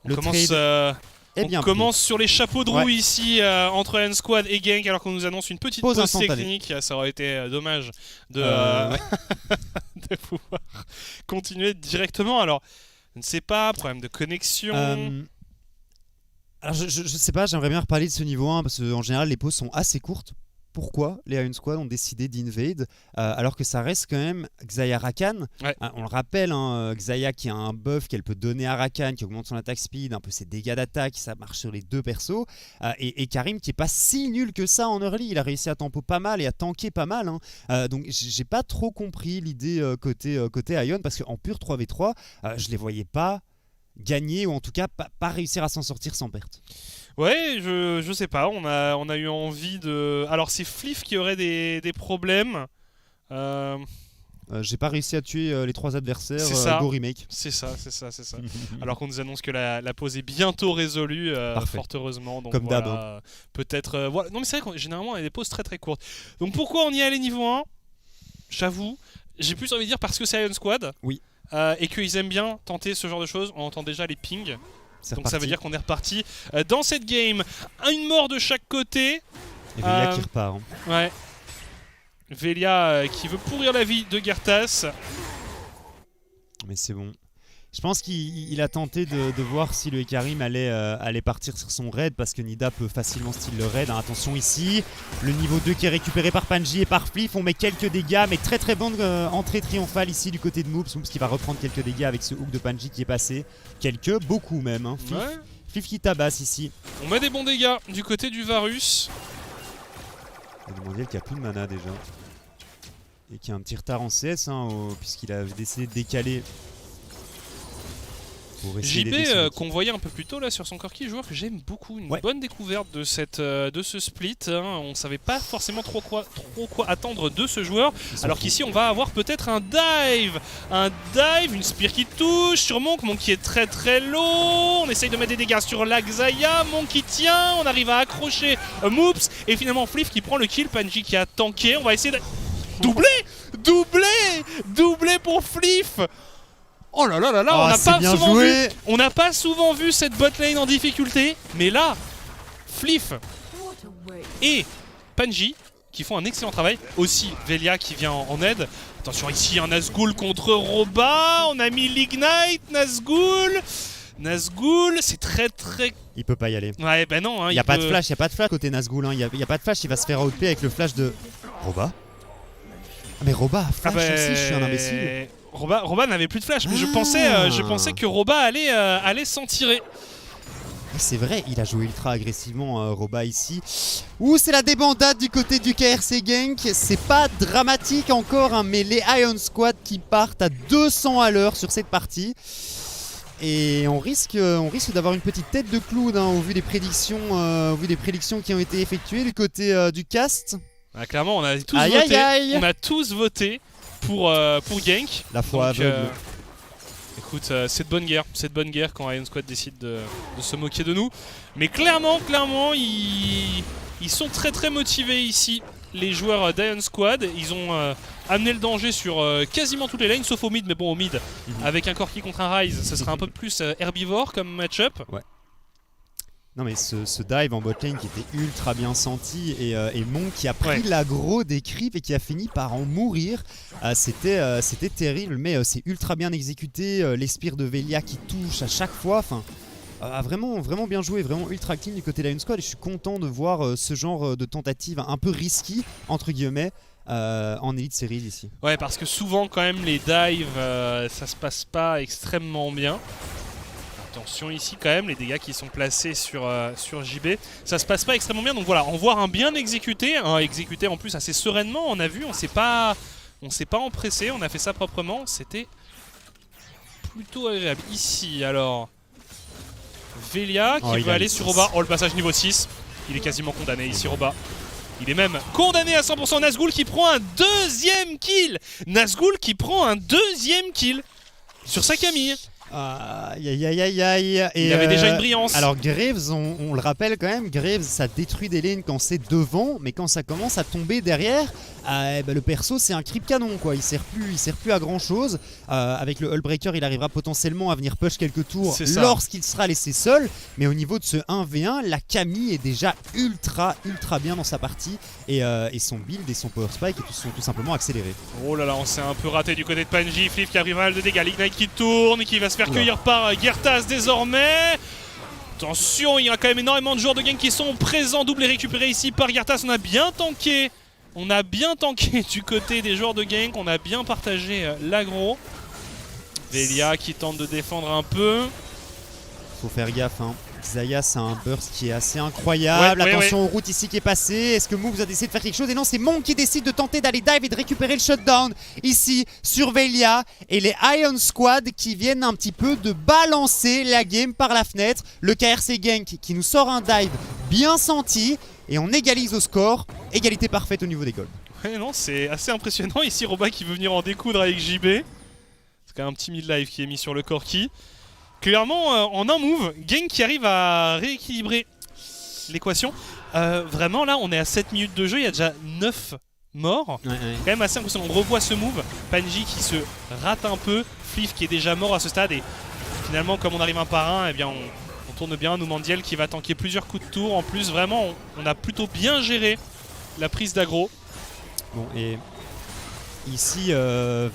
On commence sur les chapeaux de roue ici entre Lion Squad et Genk alors qu'on nous annonce une petite pause technique. Ça aurait été dommage de, de pouvoir continuer directement. Alors, je ne sais pas, problème de connexion. Alors je sais pas, j'aimerais bien reparler de ce niveau 1 parce qu'en général les pauses sont assez courtes. Pourquoi les Lion Squad ont décidé d'invade alors que ça reste quand même Xayah Rakan. On le rappelle, hein, Xayah qui a un buff qu'elle peut donner à Rakan, qui augmente son attaque speed, un peu ses dégâts d'attaque, ça marche sur les deux persos. Et Karim qui est pas si nul que ça en early, il a réussi à tempo pas mal et à tanker pas mal. Hein. Donc j'ai pas trop compris l'idée côté Ion parce qu'en pur 3v3, je les voyais pas gagner ou en tout cas pas réussir à s'en sortir sans perte. Ouais, je sais pas, on a eu envie de... Alors c'est Flif qui aurait des problèmes. J'ai pas réussi à tuer les 3 adversaires, go remake. C'est ça. Alors qu'on nous annonce que la pause est bientôt résolue, fort heureusement. Donc comme voilà, d'hab. Hein. Peut-être... voilà. Non mais c'est vrai que généralement on a des pauses très très courtes. Donc pourquoi on y est allé niveau 1? J'avoue, j'ai plus envie de dire parce que c'est Lion Squad. Oui. Et qu'ils aiment bien tenter ce genre de choses. On entend déjà les pings. Donc reparti. ça veut dire qu'on est reparti dans cette game. Une mort de chaque côté. Et Velia qui repart. Hein. Ouais. Velia qui veut pourrir la vie de Gertas. Mais c'est bon. Je pense qu'il a tenté de voir si le Karim allait partir sur son raid parce que Nida peut facilement style le raid. Hein. Attention ici, le niveau 2 qui est récupéré par Panji et par Flif. On met quelques dégâts, mais très très bonne entrée triomphale ici du côté de Moops. Moops qui va reprendre quelques dégâts avec ce hook de Panji qui est passé. Beaucoup même. Hein. Flif qui tabasse ici. On met des bons dégâts du côté du Varus. Et le mondial qui a plus de mana déjà. Et qui a un petit retard en CS hein, puisqu'il a décidé de décaler. JB qu'on voyait un peu plus tôt là sur son corki, joueur que j'aime beaucoup, une bonne découverte de ce split. Hein. On savait pas forcément trop quoi attendre de ce joueur, alors qu'ici on va avoir peut-être un dive, une spear qui touche sur Monk qui est très très low. On essaye de mettre des dégâts sur la Xayah, Monk qui tient, on arrive à accrocher Moops et finalement Flif qui prend le kill, Panji qui a tanké. On va essayer de doubler pour Flif. Oh là là là là, on n'a pas souvent vu cette bot lane en difficulté, mais là, Flif et Panji qui font un excellent travail. Aussi Velia qui vient en aide. Attention ici, un Nazgûl contre Roba, on a mis l'Ignite, Nazgûl, c'est très très... Il peut pas y aller. Ouais, ben non. Il n'y a pas de flash, côté Nazgûl. Hein. Il n'y a pas de flash, il va se faire outplay avec le flash de Roba. Ah mais Roba a flash aussi, je suis un imbécile. Roba n'avait plus de flash, mais je pensais que Roba allait s'en tirer. C'est vrai, il a joué ultra agressivement Roba ici. Ouh, c'est la débandade du côté du KRC Genk. C'est pas dramatique encore, hein, mais les Ion Squad qui partent à 200 à l'heure sur cette partie. Et on risque d'avoir une petite tête de clown hein, au vu des prédictions qui ont été effectuées du côté du cast. Ah, clairement, on a tous voté. On a tous voté pour Genk. La foi aveugle. Écoute, c'est de bonne guerre quand Ion Squad décide de se moquer de nous. Mais clairement, ils sont très très motivés ici, les joueurs d'Ion Squad. Ils ont amené le danger sur quasiment toutes les lanes, sauf au mid. Mais bon, au mid, avec un Corki contre un Ryze, ce sera un peu plus herbivore comme match-up. Ouais. Non mais ce dive en botlane qui était ultra bien senti et Monk qui a pris l'aggro des creeps et qui a fini par en mourir. C'était terrible mais c'est ultra bien exécuté. Les spears de Velia qui touchent à chaque fois. Enfin, vraiment bien joué, vraiment ultra clean du côté de Lion Squad. Et je suis content de voir ce genre de tentative un peu risky entre guillemets. En Elite Series ici. Ouais, parce que souvent quand même les dives ça se passe pas extrêmement bien. Attention ici quand même, les dégâts qui sont placés sur JB, ça se passe pas extrêmement bien. Donc voilà, en voir un bien exécuté, exécuté en plus assez sereinement, on a vu, on s'est pas empressé, on a fait ça proprement, c'était plutôt agréable. Ici alors, Velia qui va aller sur Roba. Oh, le passage niveau 6, il est quasiment condamné ici Roba. Il est même condamné à 100%. Nazgûl qui prend un deuxième kill. Nazgûl qui prend un deuxième kill sur sa Camille. Aïe aïe aïe aïe aïe. Il avait déjà une brillance. Alors Graves, on le rappelle quand même, Graves ça détruit des lanes quand c'est devant, mais quand ça commence à tomber derrière, le perso c'est un creep canon quoi, il sert plus à grand chose. Avec le Hullbreaker il arrivera potentiellement à venir push quelques tours lorsqu'il sera laissé seul, mais au niveau de ce 1v1, la Camille est déjà ultra bien dans sa partie et son build et son power spike sont tout simplement accélérés. Oh là là, on s'est un peu raté du côté de Panji, Flip qui arrive à mal de dégâts, l'Ignite qui tourne, qui va se faire cueillir par Gertas désormais. Attention, il y a quand même énormément de joueurs de gang qui sont présents. Double et récupéré ici par Gertas. On a bien tanké du côté des joueurs de gang. On a bien partagé l'aggro. Velia qui tente de défendre un peu. Faut faire gaffe hein. Xayah c'est un burst qui est assez incroyable. Attention aux routes ici qui est passé. Est-ce que Moves a décidé de faire quelque chose? Et non, c'est Monk qui décide de tenter d'aller dive et de récupérer le shutdown ici sur Velia. Et les Iron Squad qui viennent un petit peu de balancer la game par la fenêtre. Le KRC Gank qui nous sort un dive bien senti. Et on égalise au score. Égalité parfaite au niveau des goals. Ouais non, c'est assez impressionnant. Ici Roba qui veut venir en découdre avec JB. C'est quand même un petit mid-life qui est mis sur le Corki. Clairement, en un move, Gang qui arrive à rééquilibrer l'équation. Vraiment, là, on est à 7 minutes de jeu, il y a déjà 9 morts. Quand même assez impressionnant. On revoit ce move. Panji qui se rate un peu. Flif qui est déjà mort à ce stade. Et finalement, comme on arrive un par un, eh bien, on tourne bien. Numandiel qui va tanker plusieurs coups de tour. En plus, vraiment, on a plutôt bien géré la prise d'aggro. Bon, et ici,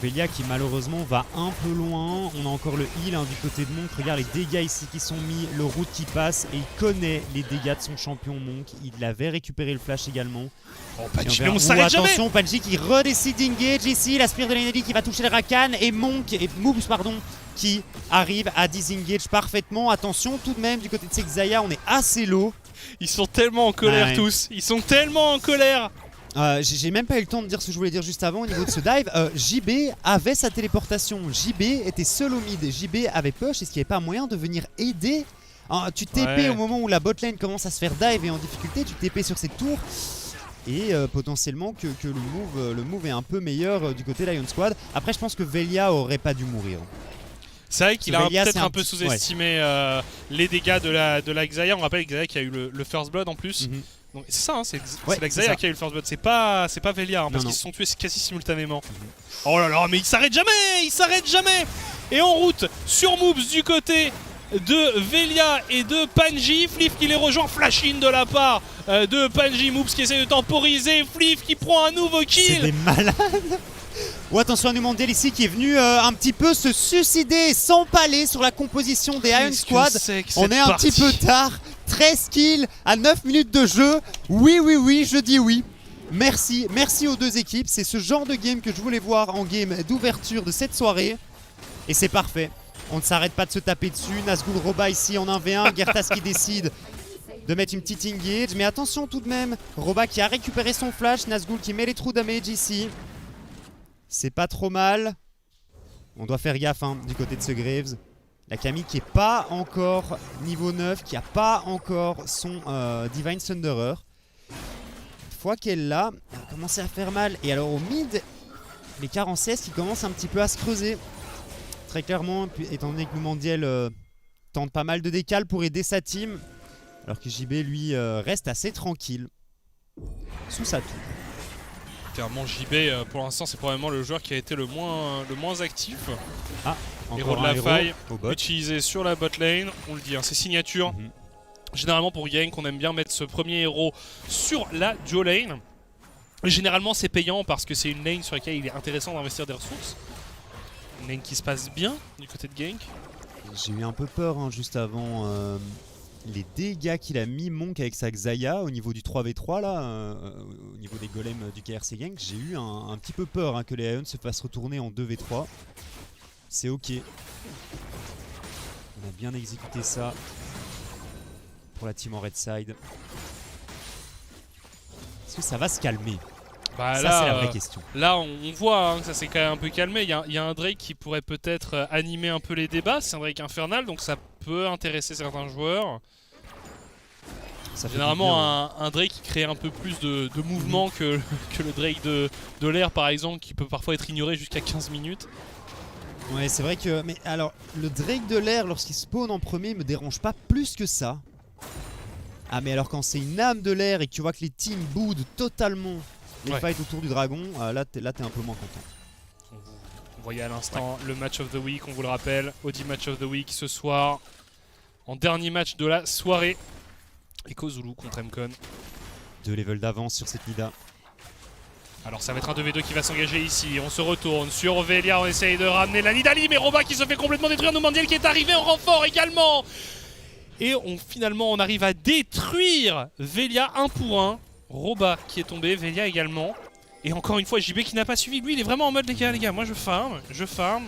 Velia qui malheureusement va un peu loin. On a encore le heal du côté de Monk. Regarde les dégâts ici qui sont mis, le route qui passe. Et il connaît les dégâts de son champion Monk. Il avait récupéré le flash également. Oh, Panji, mais on s'arrête jamais. Attention, Panji qui redécide d'engage ici. La spire de l'Enedy qui va toucher le Rakan. Et Monk, et Moves pardon, qui arrive à disengage parfaitement. Attention tout de même du côté de Xayah, on est assez low. Ils sont tellement en colère tous. Ils sont tellement en colère. J'ai même pas eu le temps de dire ce que je voulais dire juste avant au niveau de ce dive. JB avait sa téléportation. JB était seul au mid. JB avait push. Est-ce qu'il n'y avait pas moyen de venir aider? Tu TP au moment où la botlane commence à se faire dive et en difficulté. Tu TP sur cette tour. Et potentiellement que le move est un peu meilleur du côté Lion Squad. Après, je pense que Velia aurait pas dû mourir. C'est vrai qu'il a peut-être un peu sous-estimé les dégâts de la Xayah. On rappelle Xayah qui a eu le first blood en plus. C'est ça, hein, c'est la Xayah qui a eu le first blood, c'est pas Velia, hein, parce qu'ils se sont tués quasi simultanément. Oh là là, mais il s'arrête jamais. Et en route sur Moves du côté de Velia et de Panji. Flif qui les rejoint, flash in de la part de Panji. Moves qui essaie de temporiser, Flif qui prend un nouveau kill. C'est des malades. Ou attention à Numandiel ici qui est venu un petit peu se suicider, s'empaler sur la composition des Iron Squad. On est un petit peu tard. 13 kills à 9 minutes de jeu. Oui, je dis oui. Merci aux deux équipes. C'est ce genre de game que je voulais voir en game d'ouverture de cette soirée. Et c'est parfait. On ne s'arrête pas de se taper dessus. Nazgûl Roba ici en 1v1. Gertas qui décide de mettre une petite engage. Mais attention tout de même. Roba qui a récupéré son flash. Nazgûl qui met les trous damage ici. C'est pas trop mal. On doit faire gaffe du côté de ce Graves. La Camille qui n'est pas encore niveau 9, qui n'a pas encore son Divine Thunderer. Une fois qu'elle l'a, elle a commencé à faire mal. Et alors au mid, les 46 qui commencent un petit peu à se creuser. Très clairement, étant donné que Numandiel tente pas mal de décales pour aider sa team. Alors que JB lui reste assez tranquille sous sa tour. Clairement JB pour l'instant c'est probablement le joueur qui a été le moins actif. Héros de la faille utilisé sur la bot lane, on le dit, c'est signature. Généralement pour Gank on aime bien mettre ce premier héros sur la duo lane. Généralement c'est payant parce que c'est une lane sur laquelle il est intéressant d'investir des ressources. Une lane qui se passe bien du côté de Gank. J'ai eu un peu peur juste avant les dégâts qu'il a mis Monk avec sa Xayah au niveau du 3v3 là, au niveau des golems du KRC Gank. J'ai eu un petit peu peur que les Ions se fassent retourner en 2v3. C'est ok. On a bien exécuté ça pour la team en red side. Est-ce que ça va se calmer? Bah, ça, là, c'est la vraie question. Là, on voit hein, que ça s'est quand même un peu calmé. Il y a un Drake qui pourrait peut-être animer un peu les débats. C'est un Drake infernal, donc ça peut intéresser certains joueurs. Ça fait Généralement, un Drake qui crée un peu plus de mouvement que le Drake de l'air, par exemple, qui peut parfois être ignoré jusqu'à 15 minutes. Ouais, c'est vrai que... Mais alors, le Drake de l'air, lorsqu'il spawn en premier, me dérange pas plus que ça. Ah, mais alors quand c'est une âme de l'air et que tu vois que les teams boudent totalement les fights autour du dragon, là, t'es un peu moins content. Vous voyez à l'instant le match of the week, on vous le rappelle. Audi match of the week ce soir. En dernier match de la soirée. Echo Zulu contre Mcon. 2 levels d'avance sur cette Nida. Alors ça va être un 2v2 qui va s'engager ici. On se retourne sur Velia, on essaye de ramener la Nidalee, mais Roba qui se fait complètement détruire. Nomandiel qui est arrivé en renfort également. Et finalement on arrive à détruire Velia 1 pour 1. Roba qui est tombé, Velia également. Et encore une fois JB qui n'a pas suivi. Lui il est vraiment en mode les gars, moi je farm.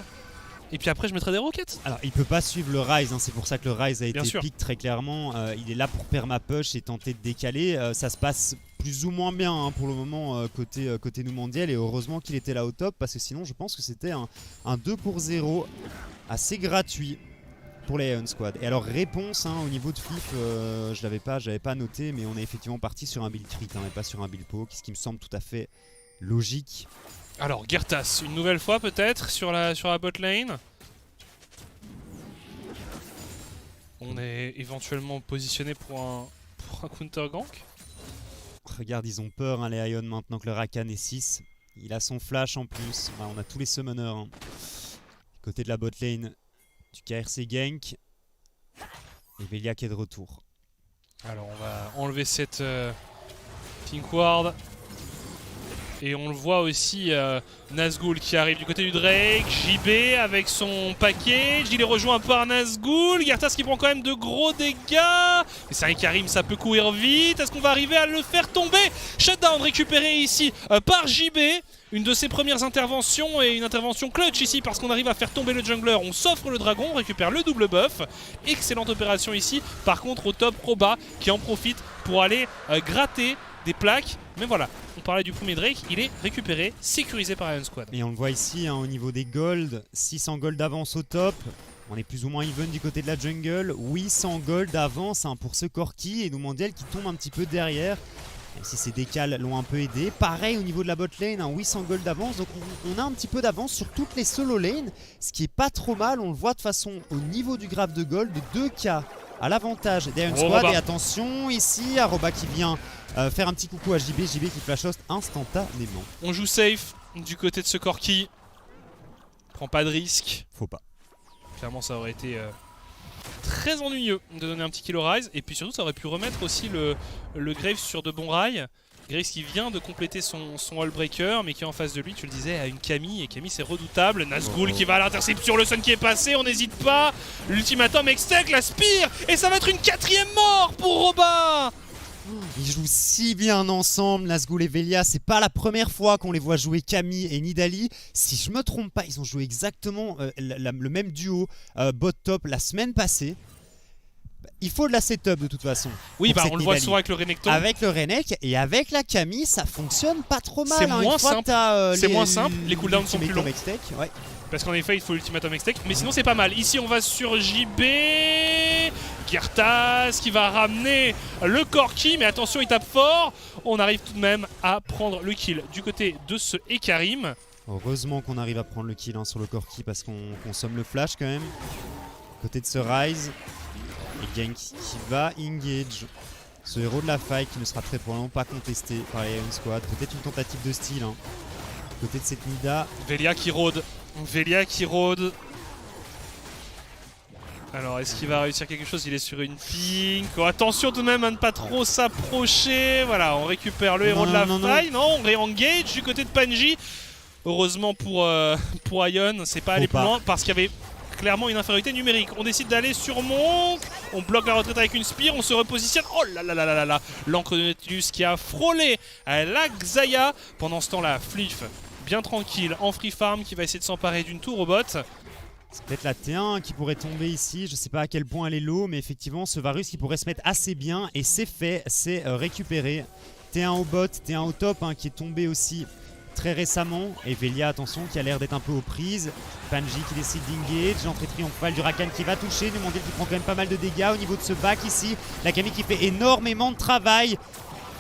Et puis après je mettrai des roquettes. Alors il peut pas suivre le Rise, hein, c'est pour ça que le Rise a été sûr. pick très clairement. Il est là pour perma-push et tenter de décaler. Ça se passe plus ou moins bien hein, pour le moment côté Nomandiel. Et heureusement qu'il était là au top parce que sinon je pense que c'était un 2 pour 0 assez gratuit pour les Ion Squad. Et alors réponse hein, au niveau de Fif, j'avais pas noté mais on est effectivement parti sur un build crit hein, et pas sur un build poke, ce qui me semble tout à fait logique. Alors Gertas, une nouvelle fois peut-être sur la bot lane. On est éventuellement positionné pour un counter gank. Regarde, ils ont peur hein, les Ion maintenant que le Rakan est 6. Il a son flash en plus. Bah, on a tous les summoners. Hein. Côté de la bot lane du KRC gank. Et Velia qui est de retour. Alors on va enlever cette Pink Ward. Et on le voit aussi Nazgûl qui arrive du côté du Drake. JB avec son package. Il est rejoint par Nazgûl. Gertas qui prend quand même de gros dégâts. Et c'est un Karim, ça peut courir vite. Est-ce qu'on va arriver à le faire tomber? Shutdown récupéré ici par JB. Une de ses premières interventions et une intervention clutch ici parce qu'on arrive à faire tomber le jungler. On s'offre le dragon, on récupère le double buff. Excellente opération ici. Par contre au top Roba qui en profite pour aller gratter des plaques. Mais voilà, on parlait du premier Drake, il est récupéré, sécurisé par Ion Squad. Et on le voit ici hein, au niveau des gold, 600 gold d'avance au top. On est plus ou moins even du côté de la jungle. 800 gold d'avance hein, pour ce Corki et Nomandiel qui tombe un petit peu derrière. Même si ces décals l'ont un peu aidé. Pareil au niveau de la bot lane, hein, 800 gold d'avance. Donc on a un petit peu d'avance sur toutes les solo lanes. Ce qui est pas trop mal, on le voit de façon au niveau du graphe de gold. 2K à l'avantage d'Ion Squad. Et attention ici, Roba qui vient faire un petit coucou à JB qui flash host instantanément. On joue safe du côté de ce Corki. Prend pas de risque. Faut pas. Clairement ça aurait été très ennuyeux de donner un petit kill au Rise. Et puis surtout ça aurait pu remettre aussi le Graves sur de bons rails. Graves qui vient de compléter son wallbreaker mais qui est en face de lui, tu le disais, a une Camille. Et Camille c'est redoutable. Nazgûl qui va à l'interception, le Sun qui est passé, on n'hésite pas. L'ultimatum Extec, la Spire. Et ça va être une 4ème mort pour Roba. Ils jouent si bien ensemble, Nazgûl et Velia. C'est pas la première fois qu'on les voit jouer Camille et Nidalee. Si je me trompe pas, ils ont joué exactement le même duo bot top la semaine passée. Il faut de la setup de toute façon. Oui, bah on le voit souvent avec le Renekton. Avec le Renek et avec la Camille, ça fonctionne pas trop mal. C'est moins simple. C'est moins simple. Les cooldowns sont plus longs. Ouais. Parce qu'en effet, il faut l'ultimatum Extec. Mais sinon, c'est pas mal. Ici, on va sur JB. Gertas qui va ramener le Corki. Mais attention, il tape fort. On arrive tout de même à prendre le kill du côté de ce Ekarim. Heureusement qu'on arrive à prendre le kill hein, sur le Corki parce qu'on consomme le flash quand même. Côté de ce Rise. Et Gank qui va engage ce héros de la faille qui ne sera très probablement pas contesté par les Ion Squad. Peut-être une tentative de steal. Hein. Côté de cette Nida. Velia qui rôde. Velia qui rôde. Alors est-ce qu'il va réussir quelque chose? Il est sur une pink. Oh, attention tout de même à ne pas trop s'approcher. Voilà, on récupère le héros de la faille. Non, on réengage du côté de Panji. Heureusement pour Ion, c'est pas aller plus loin parce qu'il y avait clairement une infériorité numérique. On décide d'aller sur Monk. On bloque la retraite avec une Spire. On se repositionne. Oh là là là là là là. L'encre de Nautilus qui a frôlé la Xayah. Pendant ce temps-là, Fliff, bien tranquille, en free farm, qui va essayer de s'emparer d'une tour au bot. C'est peut-être la T1 qui pourrait tomber ici, je sais pas à quel point elle est low, mais effectivement ce Varus qui pourrait se mettre assez bien et c'est fait, c'est récupéré. T1 au bot, T1 au top qui est tombé aussi très récemment. Et Velia, attention, qui a l'air d'être un peu aux prises. Panji qui décide d'engage, l'entrée triomphale du Rakan qui va toucher, Numandil qui prend quand même pas mal de dégâts au niveau de ce back ici. La Camille qui fait énormément de travail.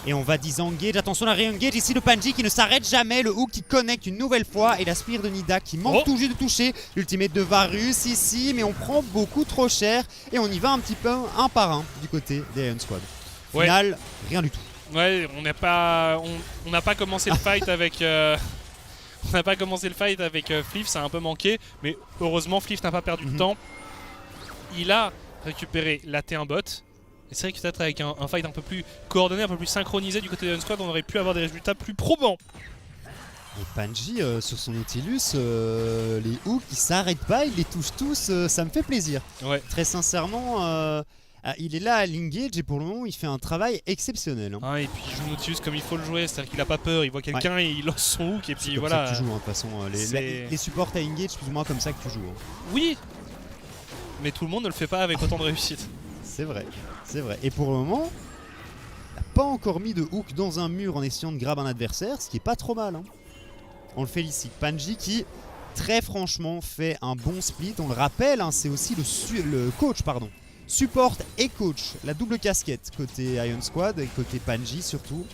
Et on va disengage, attention la re-engage ici le Panji qui ne s'arrête jamais, le hook qui connecte une nouvelle fois et la Spire de Nida qui manque tout juste de toucher, l'ultimate de Varus ici, mais on prend beaucoup trop cher et on y va un petit peu un par un du côté des Iron Squad. Final, rien du tout. Ouais, on n'a pas commencé le fight avec on n'a pas commencé le fight avec Fliff, ça a un peu manqué, mais heureusement Fliff n'a pas perdu de temps. Il a récupéré la T1 bot. Et c'est vrai que peut-être avec un fight un peu plus coordonné, un peu plus synchronisé du côté de Iron Squad, on aurait pu avoir des résultats plus probants. Et Panji sur son Nautilus, les hooks ils s'arrêtent pas, il les touche tous, ça me fait plaisir. Ouais. Très sincèrement, il est là à l'engage et pour le moment il fait un travail exceptionnel. Et puis il joue Nautilus comme il faut le jouer, c'est-à-dire qu'il a pas peur, il voit quelqu'un et il lance son hook et puis voilà. C'est comme ça que tu joues de toute façon, les supports à engage plus ou moins comme ça que tu joues. Oui, mais tout le monde ne le fait pas avec autant de réussite. C'est vrai, c'est vrai. Et pour le moment, il n'a pas encore mis de hook dans un mur en essayant de grab un adversaire, ce qui est pas trop mal. On le félicite. Panji qui, très franchement, fait un bon split. On le rappelle, c'est aussi le coach, pardon. Support et coach, la double casquette côté Iron Squad et côté Panji surtout.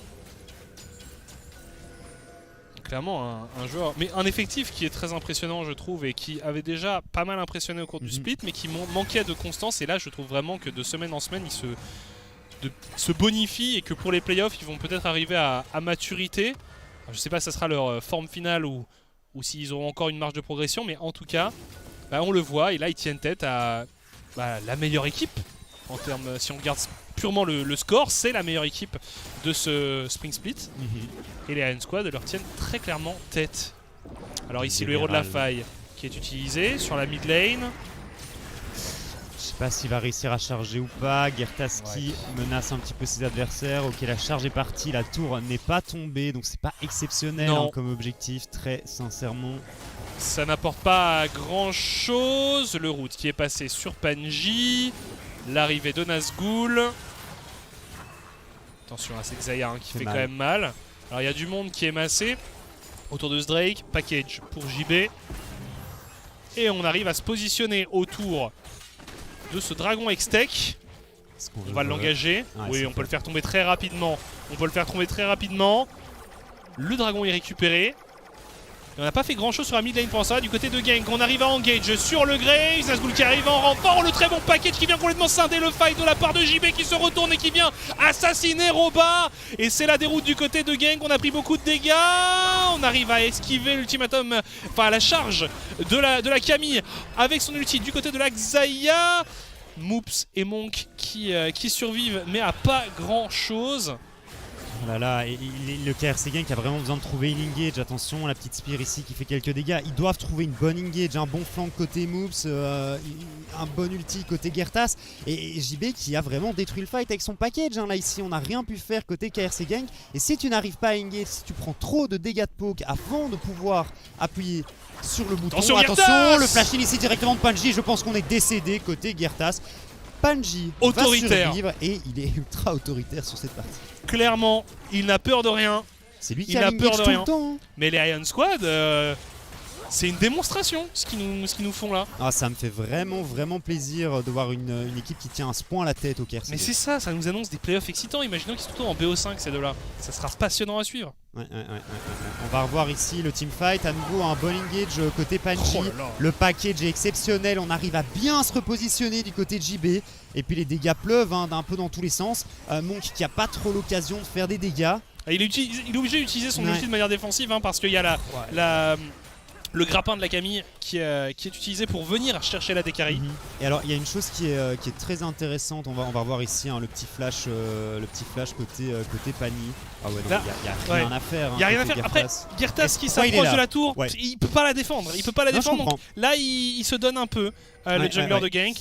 Clairement un joueur, mais un effectif qui est très impressionnant je trouve et qui avait déjà pas mal impressionné au cours du split mais qui manquait de constance et là je trouve vraiment que de semaine en semaine ils se bonifient et que pour les playoffs ils vont peut-être arriver à maturité. Alors, je sais pas si ça sera leur forme finale ou s'ils auront encore une marge de progression mais en tout cas on le voit et là ils tiennent tête à la meilleure équipe en termes, si on regarde purement le score, c'est la meilleure équipe de ce Spring Split. Et les Iron Squad leur tiennent très clairement tête. Alors ici le héros de la faille qui est utilisé sur la mid lane. Je sais pas s'il va réussir à charger ou pas. Gertas qui menace un petit peu ses adversaires. Ok, la charge est partie, la tour n'est pas tombée, donc c'est pas exceptionnel comme objectif, très sincèrement. Ça n'apporte pas grand chose. Le route qui est passé sur Panji. L'arrivée de Nazgûl. Attention, c'est Xayah qui fait quand même mal. Alors il y a du monde qui est massé autour de ce Drake. Package pour JB. Et on arrive à se positionner autour de ce dragon Hextech. On va l'engager. Oui, on peut le faire tomber très rapidement. Le dragon est récupéré. Et on n'a pas fait grand chose sur la mid lane pour ça. Du côté de Genk, on arrive à engage sur le Graves. Nazgûl qui arrive en renfort. Le très bon package qui vient complètement scinder le fight de la part de JB qui se retourne et qui vient assassiner Roba. Et c'est la déroute du côté de Genk. On a pris beaucoup de dégâts. On arrive à esquiver l'ultimatum, enfin la charge de la Camille avec son ulti du côté de la Xayah. Moops et Monk qui survivent mais à pas grand chose. Oh là là, et le KRC Genk a vraiment besoin de trouver une engage. Attention, la petite Spire ici qui fait quelques dégâts. Ils doivent trouver une bonne engage, un bon flank côté Moops, un bon ulti côté Gertas. Et JB qui a vraiment détruit le fight avec son package. Là ici, on n'a rien pu faire côté KRC Genk. Et si tu n'arrives pas à engage, si tu prends trop de dégâts de poke avant de pouvoir appuyer sur le bouton. Attention, le flash in ici directement de Panji. Je pense qu'on est décédé côté Gertas. Panji autoritaire. Va survivre et il est ultra autoritaire sur cette partie. Clairement, il n'a peur de rien. C'est lui qui a peur de rien. Tout le temps, Mais les Iron Squad, c'est une démonstration ce qu'ils nous font là. Ça me fait vraiment plaisir de voir une équipe qui tient à ce point la tête au KRC. Mais c'est ça nous annonce des playoffs excitants. Imaginons qu'ils sont tout en BO5 ces deux-là. Ça sera passionnant à suivre. Ouais. On va revoir ici le teamfight. À nouveau un bon engage côté Panji. Le package est exceptionnel. On arrive à bien se repositionner du côté de JB. Et puis les dégâts pleuvent d'un peu dans tous les sens. Monk qui a pas trop l'occasion de faire des dégâts. Il est obligé d'utiliser son ulti de manière défensive parce qu'il y a le grappin de la Camille qui est utilisé pour venir chercher la Dekari. Et alors il y a une chose qui est très intéressante, on va voir ici le petit flash côté Pani. Ah ouais, il n'y a rien à faire. Il n'y a rien à faire. Après, Gertas qui s'approche de la tour, il peut pas la défendre. Donc là, il se donne un peu, le jungler de Genk.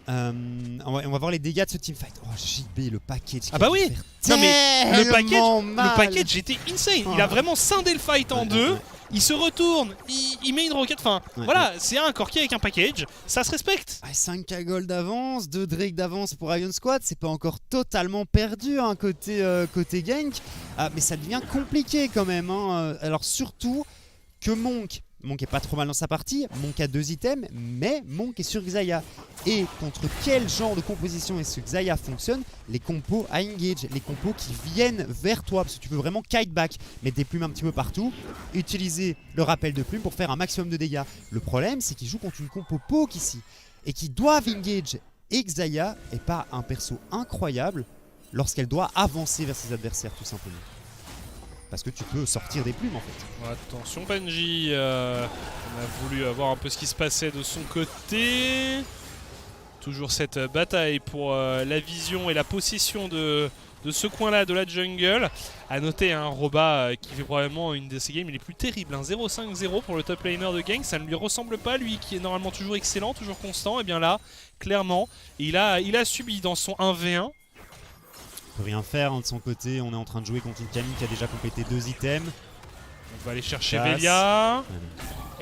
On va voir les dégâts de ce teamfight. Oh JB, le package. Ah bah oui. Non mais le package était insane. Il a vraiment scindé le fight en deux. il se retourne, il met une roquette, enfin voilà, c'est un Corki avec un package, ça se respecte. 5k gold d'avance, 2 Drake d'avance pour Ion Squad, c'est pas encore totalement perdu hein, côté gank, mais ça devient compliqué quand même. Hein. Alors surtout que Monk est pas trop mal dans sa partie, Monk a 2 items, mais Monk est sur Xayah. Et contre quel genre de composition est-ce que Xayah fonctionne? Les compos à engage, les compos qui viennent vers toi, parce que tu peux vraiment kite back, mettre des plumes un petit peu partout, utiliser le rappel de plumes pour faire un maximum de dégâts. Le problème, c'est qu'il joue contre une compo poke ici, et qui doivent engage. Et Xayah est pas un perso incroyable lorsqu'elle doit avancer vers ses adversaires, tout simplement. Parce que tu peux sortir des plumes en fait. Attention Panji, on a voulu voir un peu ce qui se passait de son côté. Toujours cette bataille pour la vision et la possession de ce coin-là de la jungle. A noter un Roba qui fait probablement une de ses games les plus terribles. 0-5-0 pour le top laner de Genk, ça ne lui ressemble pas, lui qui est normalement toujours excellent, toujours constant. Et bien là, clairement, il a subi dans son 1v1. On peut rien faire hein, de son côté, on est en train de jouer contre une Camille qui a déjà complété 2 items. On va aller chercher Velia.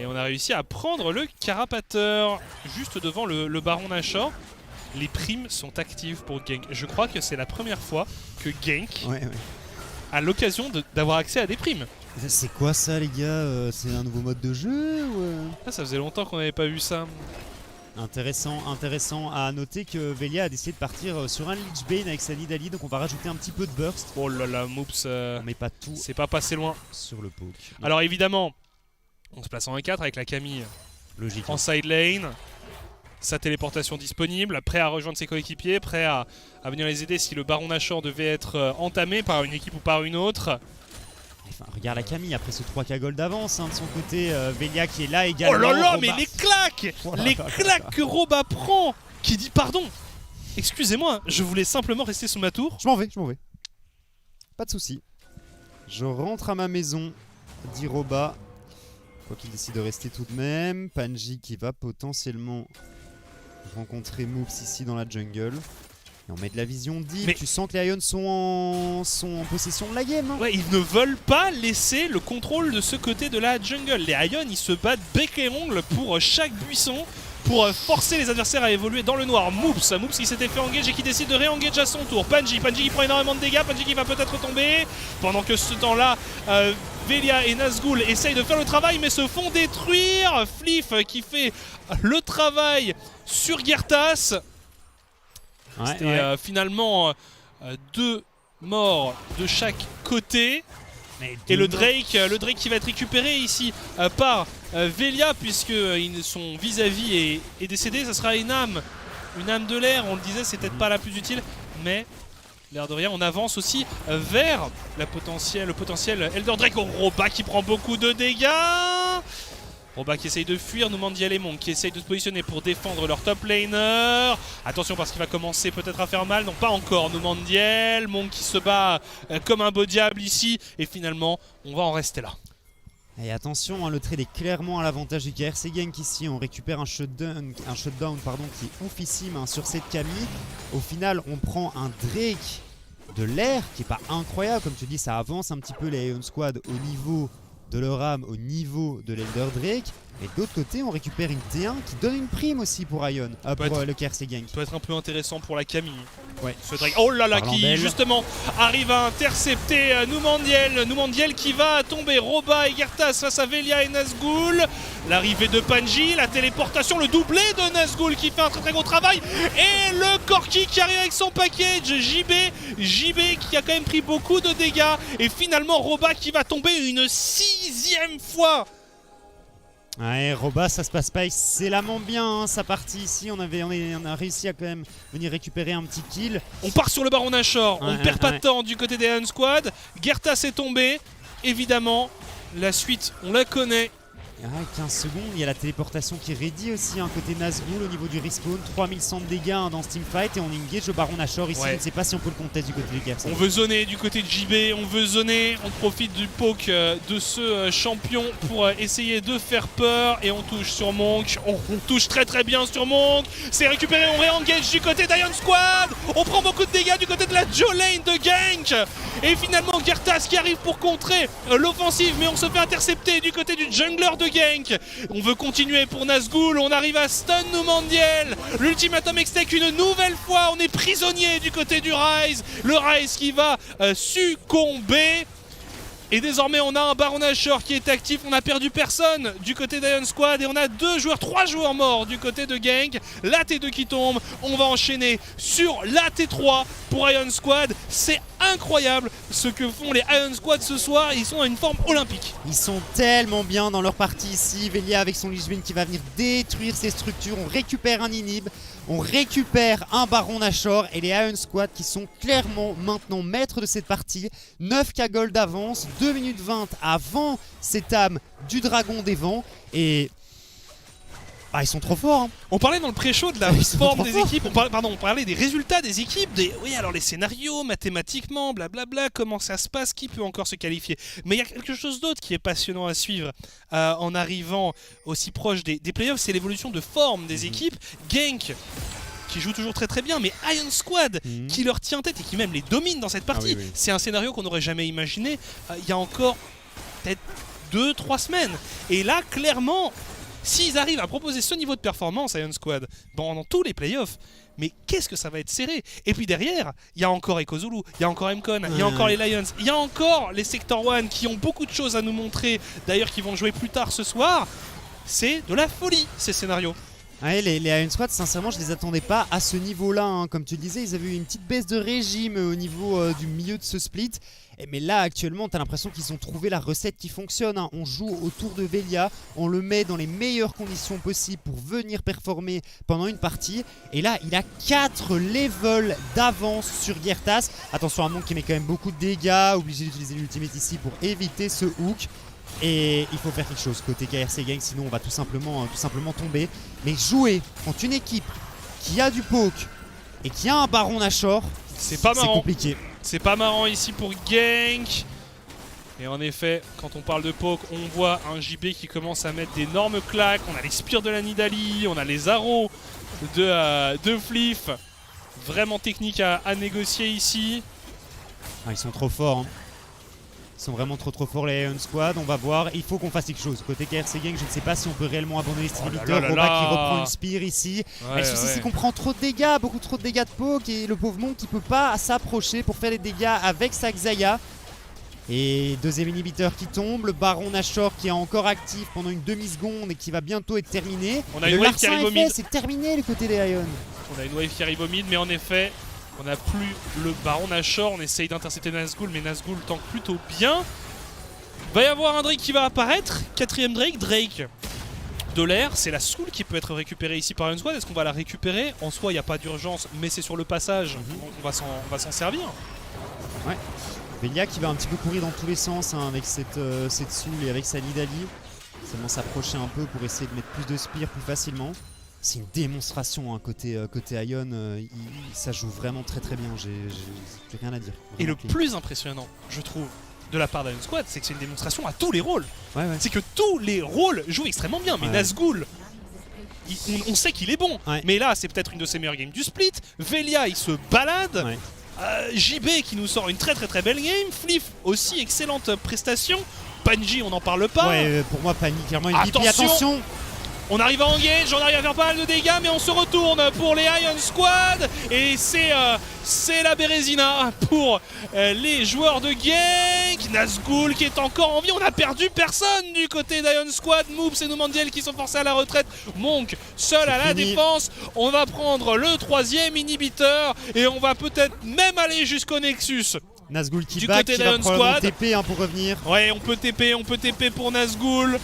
Et on a réussi à prendre le Carapateur juste devant le Baron Nashor. Les primes sont actives pour Genk. Je crois que c'est la première fois que Genk a l'occasion d'avoir accès à des primes. C'est quoi ça les gars? C'est un nouveau mode de jeu ou ça faisait longtemps qu'on n'avait pas vu ça. Intéressant à noter que Velia a décidé de partir sur un Lich Bane avec sa Nidalee, donc on va rajouter un petit peu de burst. Oh là là, Moops, on met pas tout. C'est pas passé loin sur le poke. Non. Alors évidemment, on se place en 1-4 avec la Camille. Logique. En side lane. Sa téléportation disponible, prêt à rejoindre ses coéquipiers, prêt à venir les aider si le Baron Nashor devait être entamé par une équipe ou par une autre. Enfin, regarde la Camille après ce 3k gold d'avance hein, de son côté, Velia qui est là également. Oh là là, Roba. mais les claques les claques que Roba prend, qui dit pardon. Excusez-moi, je voulais simplement rester sous ma tour. Je m'en vais. Pas de soucis. Je rentre à ma maison, dit Roba. Quoi qu'il décide de rester tout de même. Panji qui va potentiellement rencontrer Moops ici dans la jungle. Et on met de la vision deep. Mais tu sens que les Ions sont en possession de la game. Hein. Ouais, ils ne veulent pas laisser le contrôle de ce côté de la jungle. Les Ions, ils se battent bec et ongle pour chaque buisson, pour forcer les adversaires à évoluer dans le noir. Moops qui s'était fait engage et qui décide de ré-engage à son tour. Panji qui prend énormément de dégâts. Panji qui va peut-être tomber. Pendant que ce temps-là, Velia et Nazgûl essayent de faire le travail mais se font détruire. Fliff qui fait le travail sur Gertas. C'était finalement 2 morts de chaque côté. Et le Drake qui va être récupéré ici par Velia, puisque son vis-à-vis est décédé. Ça sera une âme de l'air, on le disait, c'est peut-être pas la plus utile, mais l'air de rien, on avance aussi vers le potentiel Elder Drake. Oh, Roba qui prend beaucoup de dégâts. Roba qui essaye de fuir, Numandiel et Monk qui essayent de se positionner pour défendre leur top laner. Attention parce qu'il va commencer peut-être à faire mal. Non, pas encore Numandiel. Monk qui se bat comme un beau diable ici. Et finalement, on va en rester là. Et attention, hein, le trade est clairement à l'avantage du KRC Genk ici. On récupère un shutdown qui est oufissime hein, sur cette Camille. Au final, on prend un Drake de l'air qui est pas incroyable. Comme tu dis, ça avance un petit peu les Ion Squad au niveau de leur âme, au niveau de l'Elder Drake. Et de l'autre côté, on récupère une T1 qui donne une prime aussi pour Ion, pour le KRC Genk. Ça peut être un peu intéressant pour la Camille. Ouais. Ce Drake. Oh là là, qui justement arrive à intercepter Numandiel qui va tomber. Roba et Gertas face à Velia et Nazgûl. L'arrivée de Panji, la téléportation, le doublé de Nazgûl qui fait un très très gros travail. Et le Corki qui arrive avec son package. JB qui a quand même pris beaucoup de dégâts. Et finalement Roba qui va tomber une 6e fois. Ouais, Roba, ça se passe pas excellemment bien hein, sa partie ici. On a réussi à quand même venir récupérer un petit kill. On part sur le Baron Nashor, on ne perd pas de temps du côté des Ion Squad. Gertas est tombé, évidemment. La suite, on la connaît. 15 secondes, il y a la téléportation qui est ready aussi, côté Nazgûl au niveau du respawn, 3100 de dégâts dans ce teamfight et on engage le Baron Nashor ici, je ne sais pas si on peut le contest du côté du KRC. On veut zoner du côté de JB, on veut zoner, on profite du poke de ce champion pour essayer de faire peur et on touche sur Monk, on touche très bien sur Monk, c'est récupéré, on réengage du côté d'Ion Squad, on prend beaucoup de dégâts du côté de la Jolene de Genk et finalement Gertas qui arrive pour contrer l'offensive mais on se fait intercepter du côté du jungler de Genk. On veut continuer pour Nazgûl, on arrive à stun Numandiel, l'ultimatum extec une nouvelle fois, on est prisonnier du côté du Ryze, le Ryze qui va succomber. Et désormais on a un Baron Nashor qui est actif, on n'a perdu personne du côté d'Ion Squad et on a 3 joueurs morts du côté de Genk. La T2 qui tombe, on va enchaîner sur la T3 pour Ion Squad. C'est incroyable ce que font les Ion Squad ce soir, ils sont à une forme olympique. Ils sont tellement bien dans leur partie ici, Velia avec son Lich Bane qui va venir détruire ces structures, on récupère un inhib, on récupère un Baron Nashor et les Ion Squad qui sont clairement maintenant maîtres de cette partie. 9k gold d'avance, 2 minutes 20 avant cette âme du dragon des vents et... ils sont trop forts. On parlait dans le pré-show de la forme des équipes, on parlait des résultats des équipes, oui alors les scénarios, mathématiquement, blablabla, comment ça se passe, qui peut encore se qualifier. Mais il y a quelque chose d'autre qui est passionnant à suivre en arrivant aussi proche des playoffs, c'est l'évolution de forme des équipes. Genk qui joue toujours très bien, mais Ion Squad qui leur tient tête et qui même les domine dans cette partie. C'est un scénario qu'on n'aurait jamais imaginé il y a encore peut-être 2-3 semaines. Et là, clairement, s'ils arrivent à proposer ce niveau de performance à Ion Squad dans tous les playoffs, mais qu'est-ce que ça va être serré. Et puis derrière, il y a encore Echo Zulu, il y a encore MCon, il y a encore les Lions, il y a encore les Sector 1 qui ont beaucoup de choses à nous montrer, d'ailleurs qui vont jouer plus tard ce soir. C'est de la folie ces scénarios. Ouais, les Ion Squad, sincèrement, je les attendais pas à ce niveau-là. Comme tu le disais, ils avaient eu une petite baisse de régime au niveau du milieu de ce split. Mais là, actuellement, tu as l'impression qu'ils ont trouvé la recette qui fonctionne. On joue autour de Velia, on le met dans les meilleures conditions possibles pour venir performer pendant une partie. Et là, il a 4 levels d'avance sur Gertas. Attention à Monk qui met quand même beaucoup de dégâts, obligé d'utiliser l'ultimate ici pour éviter ce hook. Et il faut faire quelque chose côté KRC Gang, sinon on va tout simplement tomber. Mais jouer contre une équipe qui a du poke et qui a un Baron Nashor, c'est pas marrant. C'est compliqué. C'est pas marrant ici pour Genk. Et en effet, quand on parle de poke, on voit un JB qui commence à mettre d'énormes claques. On a les spires de la Nidalee, on a les arrows de Fliff. Vraiment technique à négocier ici. Ils sont trop forts. Ils sont vraiment trop forts les Ion Squad, on va voir, il faut qu'on fasse quelque chose. Côté KRC Gang, je ne sais pas si on peut réellement abandonner ce inhibiteur. Roba qui reprend une spear ici. Le souci c'est qu'on prend trop de dégâts, beaucoup trop de dégâts de poke et le pauvre Monk qui peut pas s'approcher pour faire les dégâts avec sa Xayah. Et deuxième inhibiteur qui tombe, le Baron Nashor qui est encore actif pendant une demi-seconde et qui va bientôt être terminé. On a une wave qui arrive au mid. C'est terminé le côté des Ion. On a une wave qui arrive au mid, mais en effet, on n'a plus le Baron Nashor, on essaye d'intercepter Nazgûl, mais Nazgûl tank plutôt bien. Va y avoir un Drake qui va apparaître, 4ème Drake de l'air, c'est la Soul qui peut être récupérée ici par Ion Squad. Est-ce qu'on va la récupérer? En soi, il n'y a pas d'urgence, mais c'est sur le passage, on va s'en servir. Ouais, Velia qui va un petit peu courir dans tous les sens avec cette Soul et avec sa Nidalee. Seulement s'approcher un peu pour essayer de mettre plus de spear plus facilement. C'est une démonstration côté Ion, ça joue vraiment très bien, j'ai rien à dire. Et le plus impressionnant, je trouve, de la part d'Ion Squad, c'est que c'est une démonstration à tous les rôles. C'est que tous les rôles jouent extrêmement bien, mais Nazgûl, on sait qu'il est bon, mais là c'est peut-être une de ses meilleures games du split. Velia il se balade, JB qui nous sort une très belle game, Fliff aussi excellente prestation, Panji on n'en parle pas. Pour moi Panji clairement une BP, attention. On arrive à engage, on arrive à faire pas mal de dégâts, mais on se retourne pour les Ion Squad. Et c'est la Bérésina pour les joueurs de Genk. Nazgûl qui est encore en vie, on a perdu personne du côté d'Ion Squad. Moops et Numandiel qui sont forcés à la retraite. Monk seul à la défense. On va prendre le 3ème inhibiteur et on va peut-être même aller jusqu'au Nexus. Nazgûl qui back, qui va probablement TP pour revenir. Ouais, on peut TP pour Nazgûl.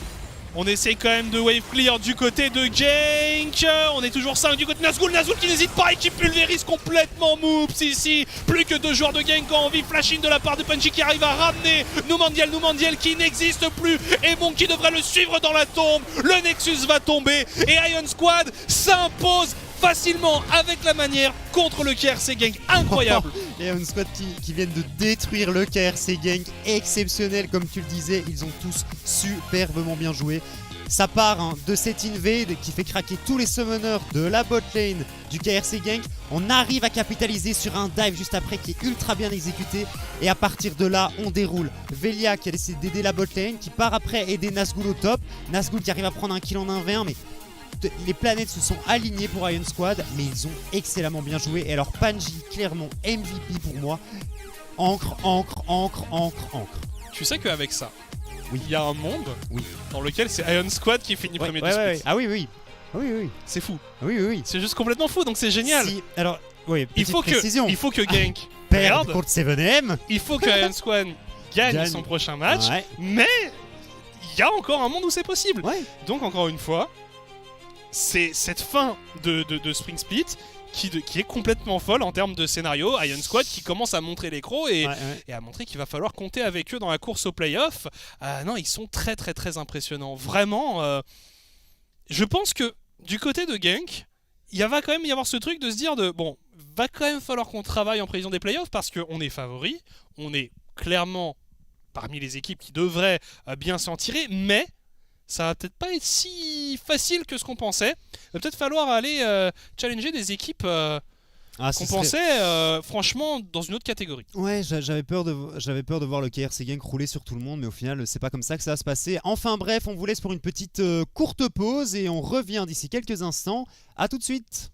On essaye quand même de wave clear du côté de Genk. On est toujours 5 du côté de Nazgûl. Nazgûl qui n'hésite pas et qui pulvérise complètement Moops ici. Plus que 2 joueurs de Genk ont envie. Flash-in de la part de Punchy qui arrive à ramener Numandiel qui n'existe plus. Et Monk qui devrait le suivre dans la tombe. Le Nexus va tomber et Ion Squad s'impose facilement avec la manière contre le KRC Genk. Incroyable. Les Ion Squad qui viennent de détruire le KRC Genk. Exceptionnel comme tu le disais. Ils ont tous superbement bien joué. Ça part de cet invade qui fait craquer tous les summoners de la bot lane du KRC Genk. On arrive à capitaliser sur un dive juste après qui est ultra bien exécuté. Et à partir de là, on déroule. Velia qui a décidé d'aider la bot lane, qui part après aider Nazgûl au top. Nazgûl qui arrive à prendre un kill en 1v1, mais les planètes se sont alignées pour Ion Squad, mais ils ont excellemment bien joué. Et alors Panji, clairement MVP pour moi. Encre. Tu sais qu'avec ça, oui, il y a un monde dans lequel c'est Ion Squad qui finit premier du split. Ah oui. C'est fou. Oui. C'est juste complètement fou, donc c'est génial. Alors, oui, il faut que Genk perde contre 7M. Il faut que Ion Squad gagne son prochain match. Ouais. Mais il y a encore un monde où c'est possible. Ouais. Donc encore une fois, c'est cette fin de Spring Split qui est complètement folle en termes de scénario. Ion Squad qui commence à montrer les crocs et à montrer qu'il va falloir compter avec eux dans la course au playoff. Non, ils sont très impressionnants. Vraiment, je pense que du côté de Genk, il va quand même y avoir ce truc de se dire va quand même falloir qu'on travaille en prévision des playoffs parce qu'on est favori, on est clairement parmi les équipes qui devraient bien s'en tirer, mais ça va peut-être pas être si facile que ce qu'on pensait. Il va peut-être falloir aller challenger des équipes qu'on pensait franchement dans une autre catégorie. Ouais, j'avais peur de voir le KRC Genk rouler sur tout le monde, mais au final, c'est pas comme ça que ça va se passer. Enfin bref, on vous laisse pour une petite courte pause et on revient d'ici quelques instants. À tout de suite.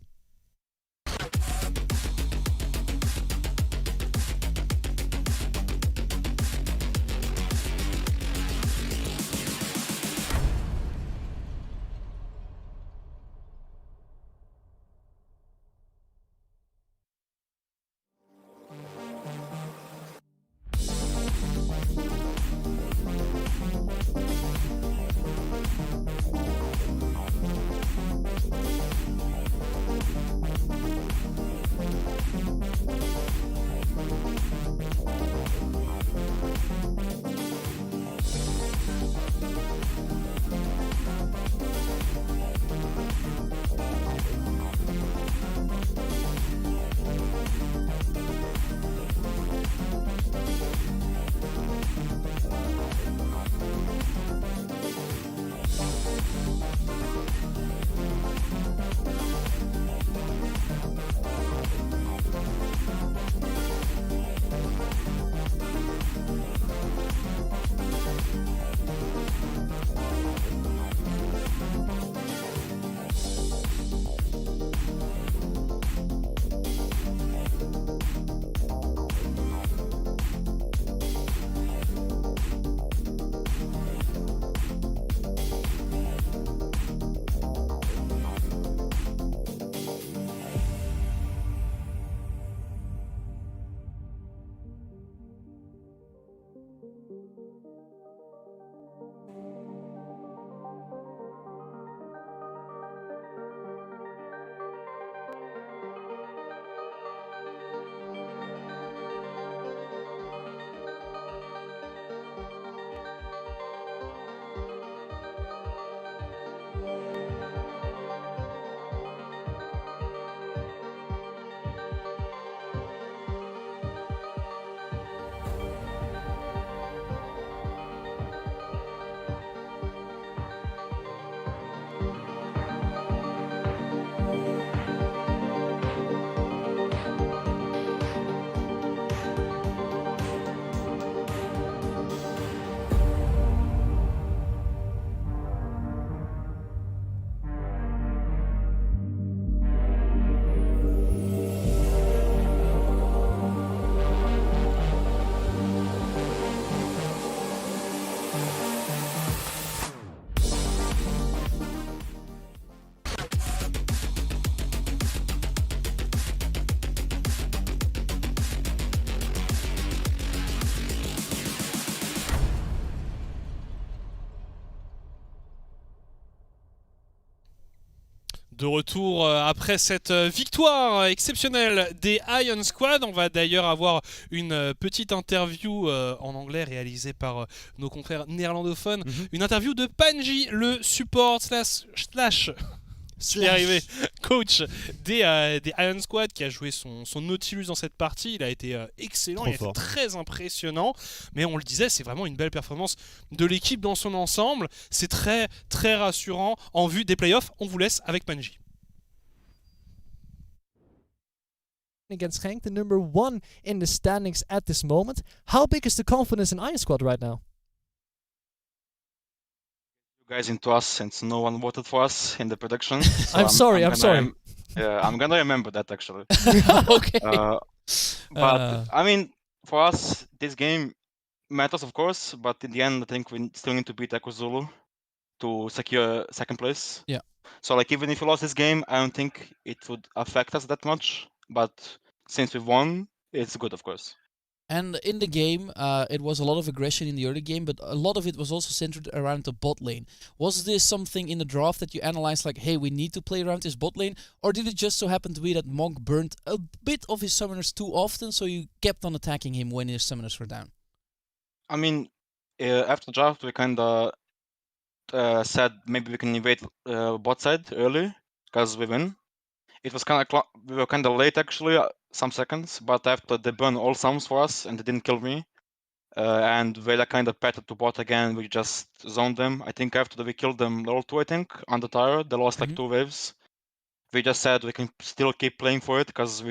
De retour après cette victoire exceptionnelle des Ion Squad. On va d'ailleurs avoir une petite interview en anglais réalisée par nos confrères néerlandophones. Une interview de Panji, le support slash coach des Ion Squad, qui a joué son Nautilus dans cette partie. Il a été excellent, il a été très impressionnant. Mais on le disait, c'est vraiment une belle performance de l'équipe dans son ensemble. C'est très très rassurant en vue des playoffs. On vous laisse avec Panji. Against Genk, the number 1 in the standings at this moment. How big is the confidence in Ion Squad right now? Guys into us since no one voted for us in the prediction. So I'm sorry. I'm gonna remember that actually. Okay. But I mean, for us, this game matters, of course. But in the end, I think we still need to beat Akuzulu to secure second place. Yeah. So like, even if we lost this game, I don't think it would affect us that much. But since we won, it's good, of course. And in the game, it was a lot of aggression in the early game, but a lot of it was also centered around the bot lane. Was this something in the draft that you analyzed, like, hey, we need to play around this bot lane? Or did it just so happen to be that Monk burned a bit of his summoners too often, so you kept on attacking him when his summoners were down? I mean, after the draft, we kind of said maybe we can invade bot side early, because we win. It was kind of we were kind of late actually, some seconds, but after they burned all sums for us and they didn't kill me, and Vela kind of patted to bot again, we just zoned them. I think after we killed them level 2, I think, on the tower, they lost like 2 waves. We just said we can still keep playing for it, because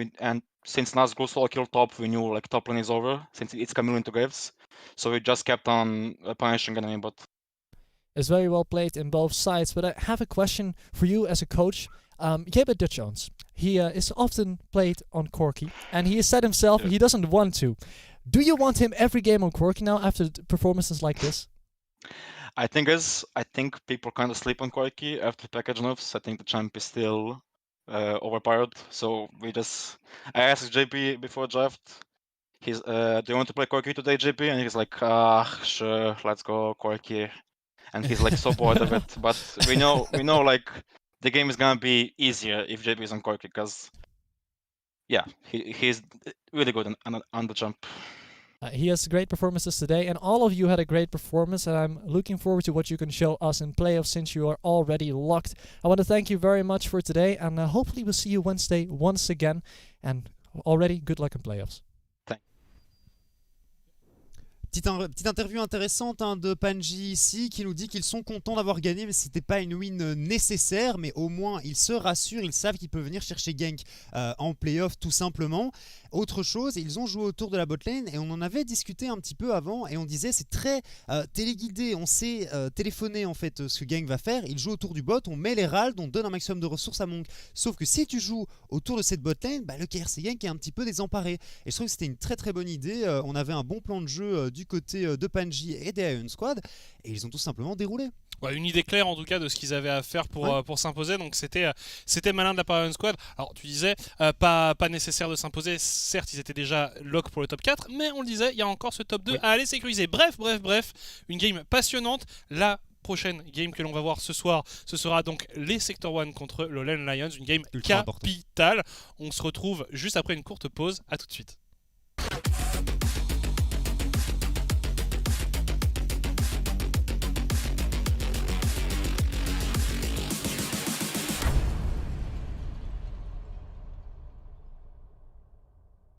since Nazgul solo killed top, we knew like top lane is over, since it's coming into waves. So we just kept on punishing enemy bot. It's very well played in both sides, but I have a question for you as a coach. Jeppe Dutchons, he is often played on Corki, and he has said himself he doesn't want to. Do you want him every game on Corki now after performances like this? I think people kind of sleep on Corki after package nerfs. I think the champ is still overpowered. So I asked JP before draft, do you want to play Corki today, JP? And he's like, sure, let's go Corki. And he's like so bored of it. But we know like the game is gonna be easier if JP is on Corki, because he's really good on the jump. He has great performances today, and all of you had a great performance, and I'm looking forward to what you can show us in playoffs since you are already locked. I want to thank you very much for today, and hopefully we'll see you Wednesday once again, and already good luck in playoffs. Petite interview intéressante de Panji ici, qui nous dit qu'ils sont contents d'avoir gagné, mais c'était pas une win nécessaire, mais au moins ils se rassurent, ils savent qu'ils peuvent venir chercher Genk en playoff tout simplement. Autre chose, ils ont joué autour de la botlane et on en avait discuté un petit peu avant et on disait c'est très téléguidé, on sait téléphoner en fait ce que Genk va faire. Ils jouent autour du bot, on met les ralds, on donne un maximum de ressources à Monk. Sauf que si tu joues autour de cette botlane, le KRC Genk est un petit peu désemparé. Et je trouve que c'était une très très bonne idée. On avait un bon plan de jeu du côté de Panji et des Ion Squad et ils ont tout simplement déroulé. Ouais, une idée claire en tout cas de ce qu'ils avaient à faire pour s'imposer, donc c'était malin de la part de Ion Squad. Alors tu disais pas nécessaire de s'imposer, certes ils étaient déjà lock pour le top 4, mais on le disait, il y a encore ce top 2 à aller sécuriser. Bref, une game passionnante. La prochaine game que l'on va voir ce soir, ce sera donc les Sector 1 contre le Lone Lions, une game capitale. On se retrouve juste après une courte pause, à tout de suite.